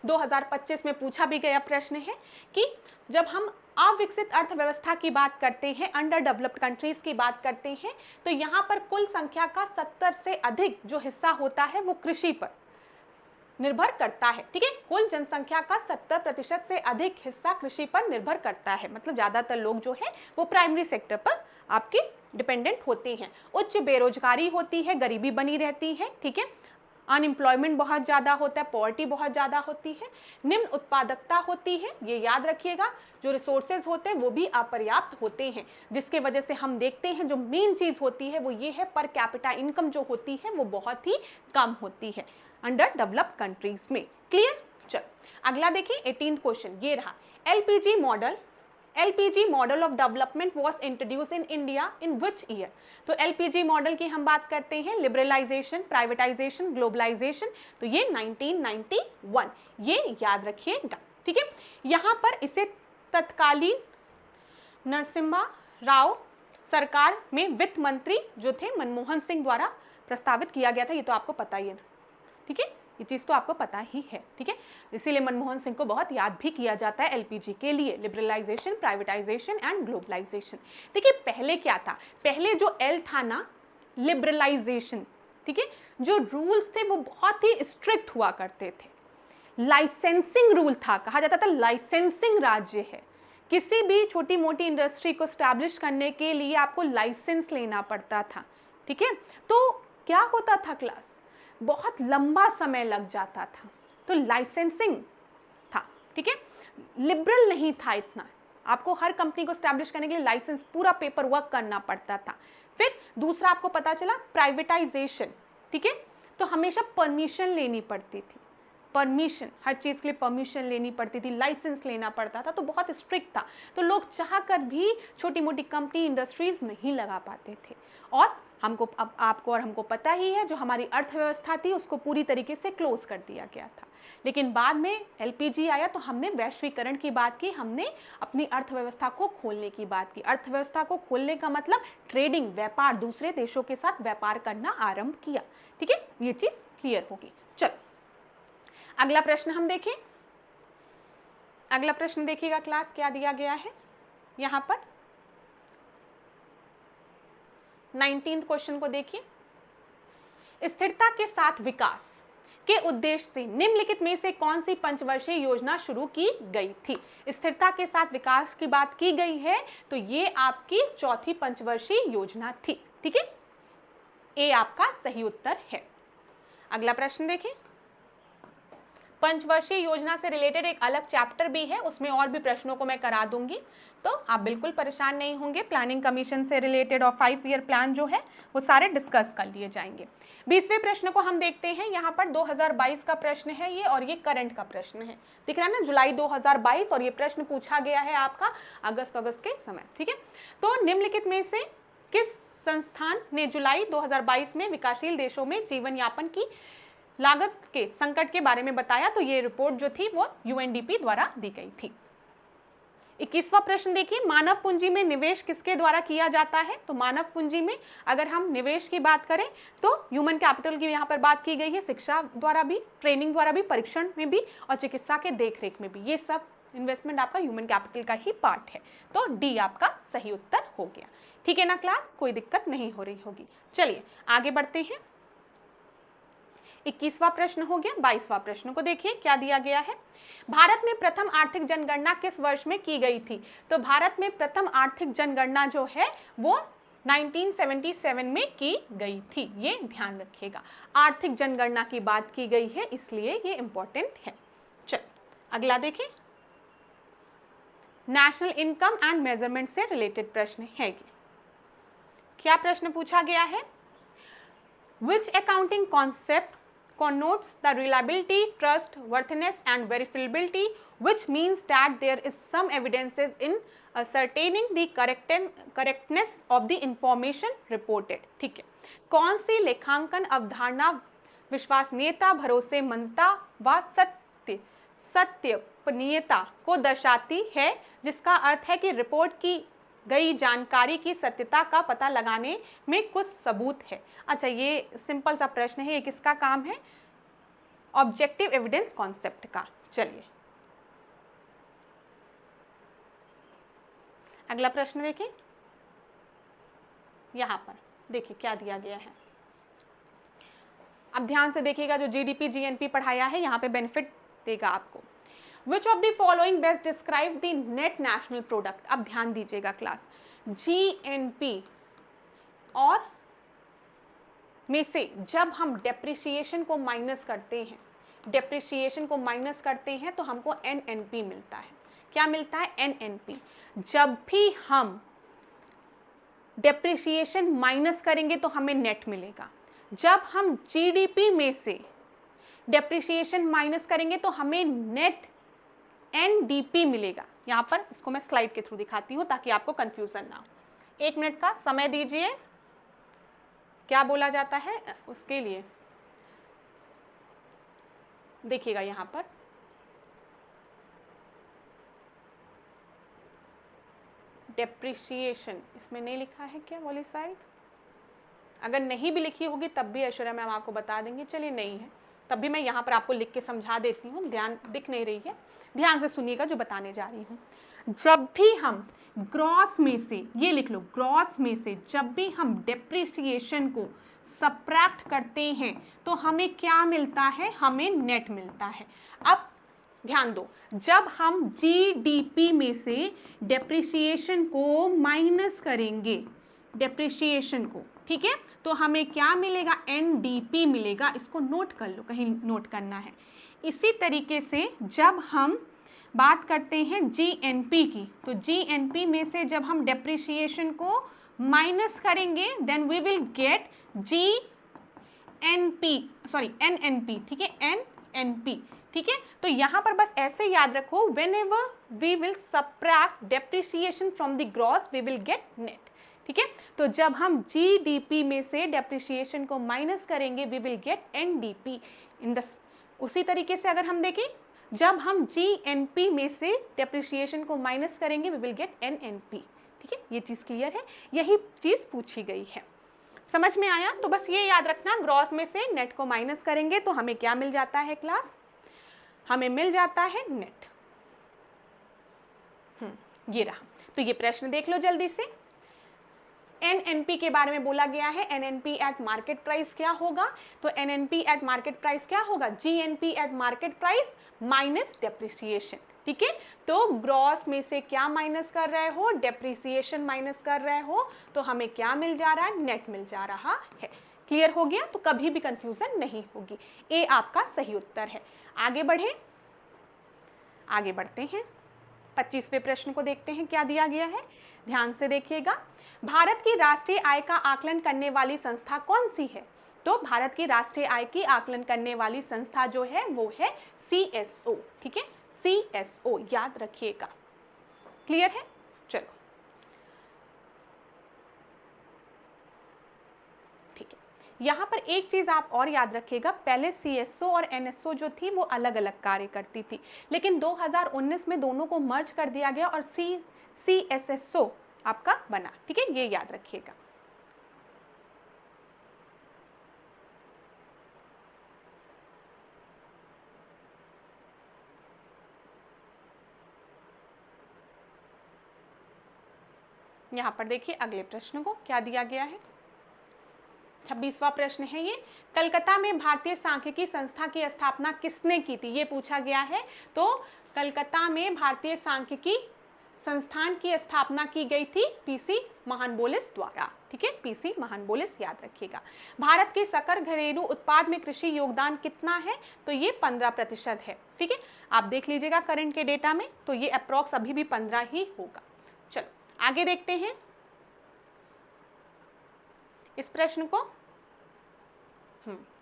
2025 में पूछा भी गया प्रश्न है कि जब हम अविकसित अर्थव्यवस्था की बात करते हैं, अंडर डेवलप्ड कंट्रीज की बात करते हैं, तो यहाँ पर कुल संख्या का 70 से अधिक जो हिस्सा होता है वो कृषि पर निर्भर करता है, ठीक है। कुल जनसंख्या का 70% से अधिक हिस्सा कृषि पर निर्भर करता है, मतलब ज्यादातर लोग जो है वो प्राइमरी सेक्टर पर आपके डिपेंडेंट होते हैं। उच्च बेरोजगारी होती है, गरीबी बनी रहती है, ठीक है। अनएम्प्लॉयमेंट बहुत ज़्यादा होता है, पॉवर्टी बहुत ज़्यादा होती है, निम्न उत्पादकता होती है, ये याद रखिएगा। जो रिसोर्सेज होते हैं वो भी अपर्याप्त होते हैं, जिसके वजह से हम देखते हैं जो मेन चीज़ होती है वो ये है, पर कैपिटा इनकम जो होती है वो बहुत ही कम होती है अंडर डेवलप्ड कंट्रीज में। क्लियर। चलो अगला देखिए 18th क्वेश्चन, ये रहा। LPG model of development was introduce in India in which year. तो LPG मॉडल की हम बात करते हैं, लिबरलाइजेशन, प्राइवेटाइजेशन, ग्लोबलाइजेशन, तो ये 1991, ये याद रखिएगा, ठीक है। यहाँ पर इसे तत्कालीन नरसिम्हा राव सरकार में वित्त मंत्री जो थे मनमोहन सिंह द्वारा प्रस्तावित किया गया था, ये तो आपको पता ही है ना, ठीक है, ये चीज़ तो आपको पता ही है, ठीक है। इसीलिए मनमोहन सिंह को बहुत याद भी किया जाता है LPG के लिए, लिबरलाइजेशन, प्राइवेटाइजेशन एंड ग्लोबलाइजेशन। देखिए पहले क्या था, पहले जो L था ना लिबरलाइजेशन, ठीक है। जो रूल्स थे वो बहुत ही स्ट्रिक्ट हुआ करते थे। लाइसेंसिंग रूल था, कहा जाता था लाइसेंसिंग राज्य है। किसी भी छोटी मोटी इंडस्ट्री को स्टैब्लिश करने के लिए आपको लाइसेंस लेना पड़ता था, ठीक है। तो क्या होता था क्लास, बहुत लंबा समय लग जाता था, तो लाइसेंसिंग था, ठीक है। लिबरल नहीं था इतना, आपको हर कंपनी को स्टैब्लिश करने के लिए लाइसेंस पूरा पेपर वर्क करना पड़ता था। फिर दूसरा आपको पता चला प्राइवेटाइजेशन, ठीक है। तो हमेशा परमिशन लेनी पड़ती थी, परमिशन, हर चीज़ के लिए परमिशन लेनी पड़ती थी, लाइसेंस लेना पड़ता था, तो बहुत स्ट्रिक्ट था। तो लोग चाह कर भी छोटी मोटी कंपनी इंडस्ट्रीज नहीं लगा पाते थे। और हमको, अब आपको और हमको पता ही है, जो हमारी अर्थव्यवस्था थी उसको पूरी तरीके से क्लोज कर दिया गया था। लेकिन बाद में एलपीजी आया तो हमने वैश्वीकरण की बात की, हमने अपनी अर्थव्यवस्था को खोलने की बात की। अर्थव्यवस्था को खोलने का मतलब ट्रेडिंग, व्यापार, दूसरे देशों के साथ व्यापार करना आरंभ किया, ठीक है। ये चीज़ क्लियर होगी। चलो अगला प्रश्न हम देखें। अगला प्रश्न देखिएगा क्लास, क्या दिया गया है यहां पर। 19th क्वेश्चन को देखिए। स्थिरता के साथ विकास के उद्देश्य से निम्नलिखित में से कौन सी पंचवर्षीय योजना शुरू की गई थी। स्थिरता के साथ विकास की बात की गई है, तो ये आपकी चौथी पंचवर्षीय योजना थी, ठीक है। ए आपका सही उत्तर है। अगला प्रश्न देखें। पंचवर्षीय योजना से रिलेटेड एक अलग चैप्टर भी है, उसमें और भी प्रश्नों को मैं करा दूंगी, तो आप बिल्कुल परेशान नहीं होंगे। प्लानिंग कमीशन से रिलेटेड और 5 ईयर प्लान जो है वो सारे डिस्कस कर लिए जाएंगे। 20वें प्रश्न को हम देखते हैं। यहाँ पर 2022 का प्रश्न है ये, और ये करंट का प्रश्न है, दिख रहा है ना, जुलाई 2022, और ये प्रश्न पूछा गया है आपका अगस्त के समय, ठीक है। तो निम्नलिखित में से किस संस्थान ने जुलाई 2022 में विकासशील देशों में जीवन यापन की लागत के संकट के बारे में बताया। तो ये रिपोर्ट जो थी वो यूएनडीपी द्वारा दी गई थी। 21वां प्रश्न देखिए। मानव पूंजी में निवेश किसके द्वारा किया जाता है। तो मानव पूंजी में अगर हम निवेश की बात करें तो ह्यूमन कैपिटल की यहाँ पर बात की गई है, शिक्षा द्वारा भी, ट्रेनिंग द्वारा भी, परीक्षण में भी और चिकित्सा के देखरेख में भी। ये सब इन्वेस्टमेंट आपका ह्यूमन कैपिटल का ही पार्ट है। तो डी आपका सही उत्तर हो गया, ठीक है ना क्लास, कोई दिक्कत नहीं हो रही होगी। चलिए आगे बढ़ते हैं। 21वां प्रश्न हो गया। 22वां प्रश्न को देखिए, क्या दिया गया है। भारत में प्रथम आर्थिक जनगणना किस वर्ष में की गई थी। तो भारत में प्रथम आर्थिक जनगणना जो है वो 1977 में की गई थी, ये ध्यान रखिएगा। आर्थिक जनगणना की बात की गई है, इसलिए ये इंपॉर्टेंट है। चल अगला देखें। नेशनल इनकम एंड मेजरमेंट से रिलेटेड प्रश्न है ये। क्या प्रश्न पूछा गया है। Which accounting concept connotes the reliability, trustworthiness and verifiability, which means that there is some evidences in ascertaining the correctness of the information reported, ठीक है। कौन सी लेखांकन अवधारणा विश्वसनीयता, भरोसेमंदता व सत्यपनीयता को दर्शाती है, जिसका अर्थ है कि रिपोर्ट की गई जानकारी की सत्यता का पता लगाने में कुछ सबूत है। अच्छा, ये सिंपल सा प्रश्न है, ये किसका काम है, ऑब्जेक्टिव एविडेंस कॉन्सेप्ट का। चलिए अगला प्रश्न देखिए। यहां पर देखिए क्या दिया गया है, अब ध्यान से देखिएगा। जो जीडीपी जीएनपी पढ़ाया है यहाँ पे बेनिफिट देगा आपको। Which of the following best describe the net national product। अब ध्यान दीजिएगा क्लास, जीएनपी और में से जब हम डेप्रिसिएशन को माइनस करते हैं, डेप्रिसिएशन को माइनस करते हैं तो हमको एनएनपी मिलता है। क्या मिलता है, एनएनपी। जब भी हम डेप्रिसिएशन माइनस करेंगे तो हमें नेट मिलेगा। जब हम जीडीपी में से डेप्रिसिएशन माइनस करेंगे तो हमें नेट एनडीपी मिलेगा। यहाँ पर इसको मैं स्लाइड के थ्रू दिखाती हूँ ताकि आपको कंफ्यूजन ना हो। 1 मिनट का समय दीजिए। क्या बोला जाता है उसके लिए देखिएगा। यहाँ पर डेप्रिसिएशन इसमें नहीं लिखा है क्या वाली साइड, अगर नहीं भी लिखी होगी तब भी ऐश्वर्या मैम आपको बता देंगे। चलिए नहीं है तब भी मैं यहाँ पर आपको लिख के समझा देती हूँ, ध्यान दिख नहीं रही है, ध्यान से सुनिएगा जो बताने जा रही हूँ। जब भी हम ग्रॉस में से, ये लिख लो, ग्रॉस में से जब भी हम डेप्रिसिएशन को सब्ट्रैक्ट करते हैं तो हमें क्या मिलता है, हमें नेट मिलता है। अब ध्यान दो, जब हम जीडीपी में से डेप्रिसिएशन को माइनस करेंगे, डेप्रिसिएशन को, ठीक है, तो हमें क्या मिलेगा, एनडीपी मिलेगा। इसको नोट कर लो, कहीं नोट करना है। इसी तरीके से जब हम बात करते हैं जीएनपी की, तो जीएनपी में से जब हम डेप्रिसिएशन को माइनस करेंगे then we will get NNP, ठीक है, एनएनपी, ठीक है। तो यहां पर बस ऐसे याद रखो, whenever we will subtract depreciation from the gross we will get net, ठीक है। तो जब हम जीडीपी में से डेप्रिसिएशन को माइनस करेंगे we will get NDP in the. उसी तरीके से अगर हम देखें, जब हम जीएनपी में से डेप्रिसिएशन को माइनस करेंगे वी विल गेट एनएनपी, ठीक है। ये चीज़ क्लियर है, यही चीज़ पूछी गई है, समझ में आया। तो बस ये याद रखना, ग्रॉस में से नेट को माइनस करेंगे तो हमें क्या मिल जाता है क्लास, हमें मिल जाता है नेट। ये रहा। तो ये प्रश्न देख लो जल्दी से। एनएनपी के बारे में बोला गया है, एनएनपी एट मार्केट प्राइस क्या होगा, तो एनएनपी एट मार्केट प्राइस क्या होगा, GNP eight market price minus depreciation, ठीक है। तो ग्रॉस में से क्या माइनस कर रहे हो, डेप्रिसिएशन माइनस कर रहे हो, तो हमें क्या मिल जा रहा है, नेट मिल जा रहा है। क्लियर हो गया, तो कभी भी कंफ्यूजन नहीं होगी। ए आपका सही उत्तर है। आगे बढ़े, आगे बढ़ते हैं, 25वें प्रश्न को देखते हैं क्या दिया गया है, ध्यान से देखिएगा। भारत की राष्ट्रीय आय का आकलन करने वाली संस्था कौन सी है, तो भारत की राष्ट्रीय आय की आकलन करने वाली संस्था जो है वो है सीएसओ, ठीक है, सीएसओ याद रखिएगा। क्लियर है, चलो ठीक है। यहाँ पर एक चीज आप और याद रखिएगा, पहले सीएसओ और एनएसओ जो थी वो अलग अलग कार्य करती थी, लेकिन 2019 में दोनों को मर्ज कर दिया गया और सीएसएसओ आपका बना, ठीक है, ये याद रखिएगा। यहां पर देखिए अगले प्रश्न को क्या दिया गया है, 26वां प्रश्न है ये। कलकत्ता में भारतीय सांख्यिकी संस्था की स्थापना किसने की थी, ये पूछा गया है। तो कलकत्ता में भारतीय सांख्यिकी संस्थान की स्थापना की गई थी पीसी महानबोलिस द्वारा, ठीक है, पीसी महानबोलिस याद रखिएगा। भारत के सकल घरेलू उत्पाद में कृषि योगदान कितना है, तो ये 15% है, ठीक है। आप देख लीजिएगा करंट के डेटा में, तो ये अप्रॉक्स अभी भी 15 ही होगा। चलो आगे देखते हैं इस प्रश्न को।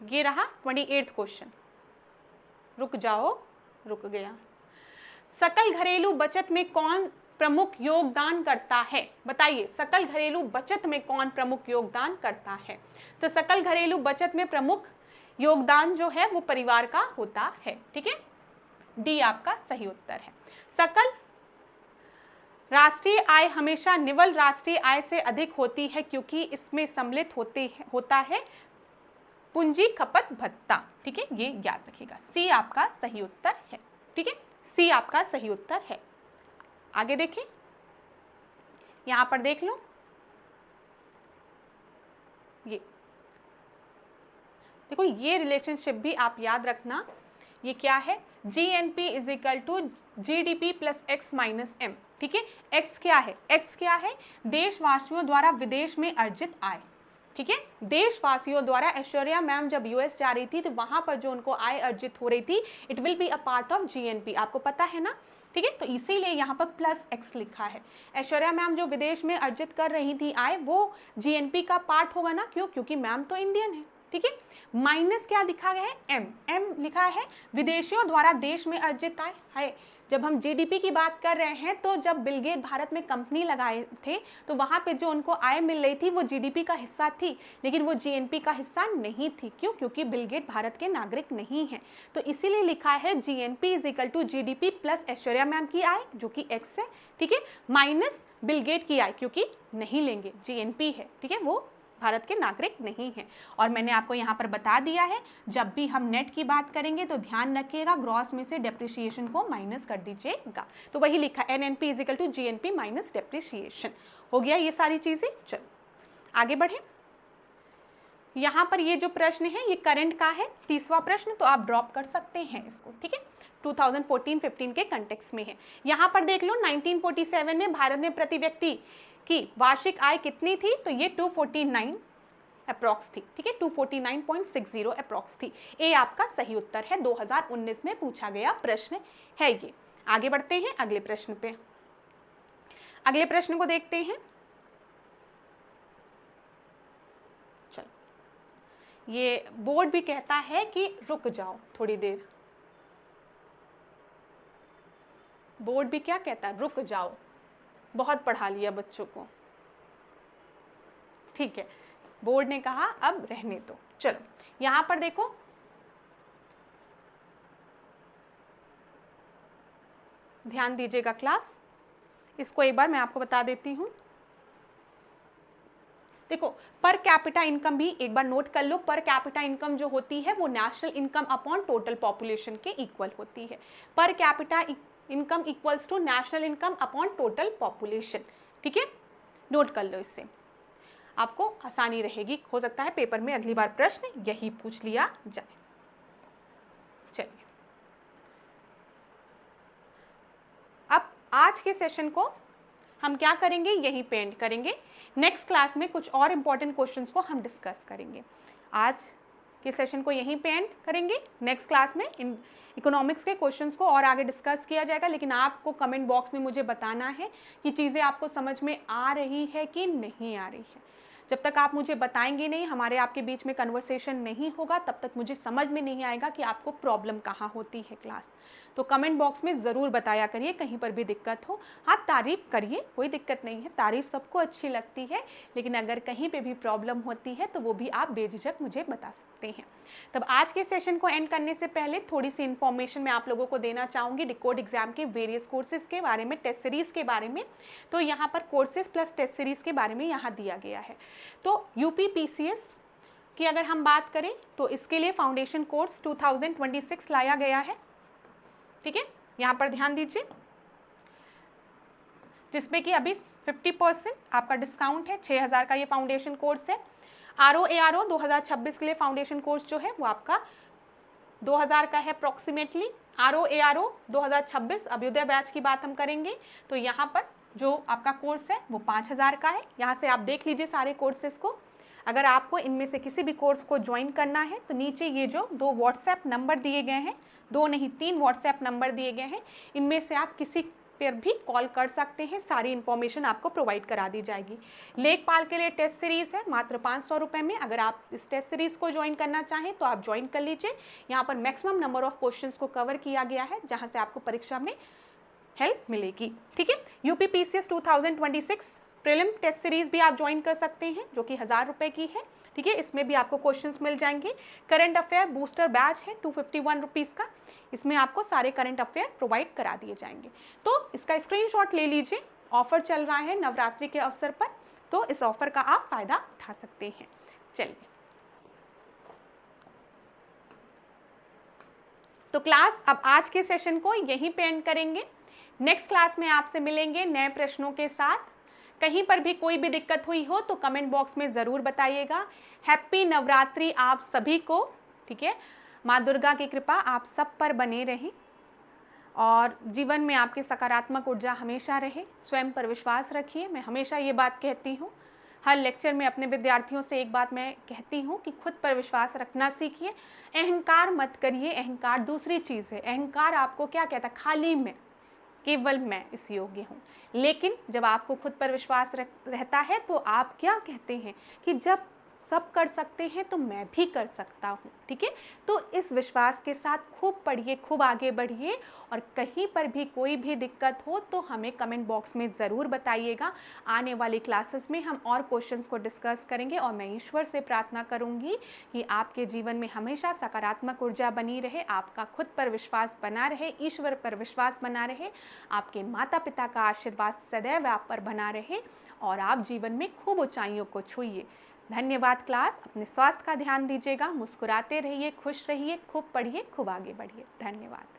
ये रहा 28वां क्वेश्चन, रुक जाओ, रुक गया। सकल घरेलू बचत में कौन प्रमुख योगदान करता है, बताइए सकल घरेलू बचत में कौन प्रमुख योगदान करता है, तो सकल घरेलू बचत में प्रमुख योगदान जो है वो परिवार का होता है, ठीक है, डी आपका सही उत्तर है। सकल राष्ट्रीय आय हमेशा निवल राष्ट्रीय आय से अधिक होती है क्योंकि इसमें सम्मिलित होता है पूंजी खपत भत्ता, ठीक है, ये याद रखिएगा। सी आपका सही उत्तर है, ठीक है, सी आपका सही उत्तर है। आगे देखें, यहां पर देख लो, ये देखो, ये रिलेशनशिप भी आप याद रखना, ये क्या है, GNP is equal to GDP plus X minus M, ठीक है। एक्स क्या है, एक्स क्या है, देशवासियों द्वारा विदेश में अर्जित आय, ठीक है, देशवासियों द्वारा। ऐश्वर्या मैम जब यूएस जा रही थी तो वहां पर जो उनको आय अर्जित हो रही थी, it will be a part of GNP, आपको पता है ना, ठीक है। तो इसीलिए यहाँ पर प्लस एक्स लिखा है। ऐश्वर्या मैम जो विदेश में अर्जित कर रही थी आय, वो जीएनपी का पार्ट होगा ना, क्यों, क्योंकि मैम तो इंडियन है, ठीक है। माइनस क्या लिखा गया है, एम, एम लिखा है विदेशियों द्वारा देश में अर्जित आय है। जब हम जीडीपी की बात कर रहे हैं, तो जब बिल गेट भारत में कंपनी लगाए थे तो वहां पे जो उनको आय मिल रही थी वो जीडीपी का हिस्सा थी, लेकिन वो जीएनपी का हिस्सा नहीं थी, क्यों, क्योंकि बिल गेट भारत के नागरिक नहीं है। तो इसीलिए लिखा है GNP is equal to GDP plus Aishwarya ma'am की आय जो कि एक्स है, ठीक है, माइनस बिल गेट की आय, क्योंकि नहीं लेंगे, जीएनपी है, ठीक है, वो भारत के नागरिक नहीं हैं। और मैंने आपको यहाँ पर बता दिया है, जब भी हम नेट की बात करेंगे तो ध्यान रखिएगा ग्रॉस में से डेप्रिसिएशन को माइनस कर दीजिएगा। तो वही लिखा NNP is equal to GNP minus depreciation. हो गया ये सारी चीजें। चलो आगे बढ़े, यहाँ पर ये जो प्रश्न है ये करंट का है, 30वां प्रश्न, तो आप ड्रॉप कर सकते हैं इसको, ठीक है। 2014-15 के कंटेक्स्ट में है। यहाँ पर देख लो 1947 में भारत में प्रति व्यक्ति की वार्षिक आय कितनी थी, तो ये 249 अप्रॉक्स थी, ठीक है, 249.60 अप्रॉक्स थी। ए आपका सही उत्तर है, 2019 में पूछा गया प्रश्न है ये। आगे बढ़ते हैं अगले प्रश्न पे। अगले प्रश्न को देखते हैं। चलो, ये बोर्ड भी कहता है कि रुक जाओ थोड़ी देर, बोर्ड भी क्या कहता है, रुक जाओ, बहुत पढ़ा लिया बच्चों को, ठीक है, बोर्ड ने कहा अब रहने दो। चलो यहां पर देखो, ध्यान दीजिएगा क्लास, इसको एक बार मैं आपको बता देती हूं। देखो पर कैपिटा इनकम भी एक बार नोट कर लो, पर कैपिटा इनकम जो होती है वो national income upon total population के इक्वल होती है। Per capita income equals to national income upon total population, ठीक है, नोट कर लो, इससे आपको आसानी रहेगी। हो सकता है पेपर में अगली बार प्रश्न यही पूछ लिया जाए। चलिए अब आज के सेशन को हम क्या करेंगे, यही पे एंड करेंगे। नेक्स्ट क्लास में कुछ और इंपॉर्टेंट क्वेश्चंस को हम डिस्कस करेंगे। आज के सेशन को यहीं पे एंड करेंगे। नेक्स्ट क्लास में इन इकोनॉमिक्स के क्वेश्चंस को और आगे डिस्कस किया जाएगा, लेकिन आपको कमेंट बॉक्स में मुझे बताना है कि चीज़ें आपको समझ में आ रही है कि नहीं आ रही है। जब तक आप मुझे बताएंगे नहीं, हमारे आपके बीच में कन्वर्सेशन नहीं होगा, तब तक मुझे समझ में नहीं आएगा कि आपको प्रॉब्लम कहाँ होती है क्लास। तो कमेंट बॉक्स में ज़रूर बताया करिए कहीं पर भी दिक्कत हो। हाँ, तारीफ़ करिए, कोई दिक्कत नहीं है, तारीफ़ सबको अच्छी लगती है, लेकिन अगर कहीं पे भी प्रॉब्लम होती है तो वो भी आप बेझिझक मुझे बता सकते हैं। तब आज के सेशन को एंड करने से पहले थोड़ी सी इन्फॉर्मेशन मैं आप लोगों को देना चाहूँगी डिकोड एग्जाम के वेरियस कोर्सेज़ के बारे में, टेस्ट सीरीज़ के बारे में। तो यहाँ पर कोर्सेज प्लस टेस्ट सीरीज़ के बारे में यहाँ दिया गया है। तो यूपी पीसीएस की अगर हम बात करें तो इसके लिए फाउंडेशन कोर्स 2026 लाया गया है, ठीक है, यहाँ पर ध्यान दीजिए, जिसमें कि अभी 50% आपका डिस्काउंट है। 6000 का ये फाउंडेशन कोर्स है। ROARO 2026 के लिए फाउंडेशन कोर्स जो है वो आपका 2000 का है अप्रॉक्सीमेटली। ROARO 2026 अभ्युदय बैच की बात हम करेंगे तो यहाँ पर जो आपका कोर्स है वो 5000 का है। यहाँ से आप देख लीजिए सारे कोर्सेज को। अगर आपको इनमें से किसी भी कोर्स को ज्वाइन करना है तो नीचे ये जो 2 व्हाट्सएप नंबर दिए गए हैं, 2 नहीं 3 व्हाट्सएप नंबर दिए गए हैं, इनमें से आप किसी पर भी कॉल कर सकते हैं, सारी इन्फॉर्मेशन आपको प्रोवाइड करा दी जाएगी। लेखपाल के लिए टेस्ट सीरीज़ है मात्र 500 रुपये में। अगर आप इस टेस्ट सीरीज़ को ज्वाइन करना चाहें तो आप ज्वाइन कर लीजिए। यहाँ पर मैक्सिमम नंबर ऑफ क्वेश्चंस को कवर किया गया है जहाँ से आपको परीक्षा में हेल्प मिलेगी, ठीक है। UP PCS 2026 prelim test series भी आप ज्वाइन कर सकते हैं जो कि 1000 रुपये की है, ठीक है। इसमें भी आपको क्वेश्चंस मिल जाएंगे। करंट अफेयर बूस्टर बैच है 251 रुपीज़ का, इसमें आपको सारे करंट अफेयर प्रोवाइड करा दिए जाएंगे। तो इसका स्क्रीनशॉट ले लीजिए, ऑफर चल रहा है नवरात्रि के अवसर पर, तो इस ऑफर का आप फायदा उठा सकते हैं। चलिए, तो क्लास अब आज के सेशन को यहीं पे एंड करेंगे। नेक्स्ट क्लास में आपसे मिलेंगे नए प्रश्नों के साथ। कहीं पर भी कोई भी दिक्कत हुई हो तो कमेंट बॉक्स में ज़रूर बताइएगा। हैप्पी नवरात्रि आप सभी को, ठीक है। माँ दुर्गा की कृपा आप सब पर बने रहे और जीवन में आपके सकारात्मक ऊर्जा हमेशा रहे। स्वयं पर विश्वास रखिए। मैं हमेशा ये बात कहती हूँ, हर लेक्चर में अपने विद्यार्थियों से एक बात मैं कहती हूँ कि खुद पर विश्वास रखना सीखिए। अहंकार मत करिए, अहंकार दूसरी चीज़ है। अहंकार आपको क्या कहता है, खाली मैं, केवल मैं इस योग्य हूँ। लेकिन जब आपको खुद पर विश्वास रहता है तो आप क्या कहते हैं कि जब सब कर सकते हैं तो मैं भी कर सकता हूँ, ठीक है। तो इस विश्वास के साथ खूब पढ़िए, खूब आगे बढ़िए और कहीं पर भी कोई भी दिक्कत हो तो हमें कमेंट बॉक्स में ज़रूर बताइएगा। आने वाली क्लासेस में हम और क्वेश्चंस को डिस्कस करेंगे और मैं ईश्वर से प्रार्थना करूँगी कि आपके जीवन में हमेशा सकारात्मक ऊर्जा बनी रहे, आपका खुद पर विश्वास बना रहे, ईश्वर पर विश्वास बना रहे, आपके माता पिता का आशीर्वाद सदैव आप पर बना रहे और आप जीवन में खूब ऊंचाइयों को छूइए। धन्यवाद क्लास। अपने स्वास्थ्य का ध्यान दीजिएगा, मुस्कुराते रहिए, खुश रहिए, खूब पढ़िए, खूब आगे बढ़िए। धन्यवाद।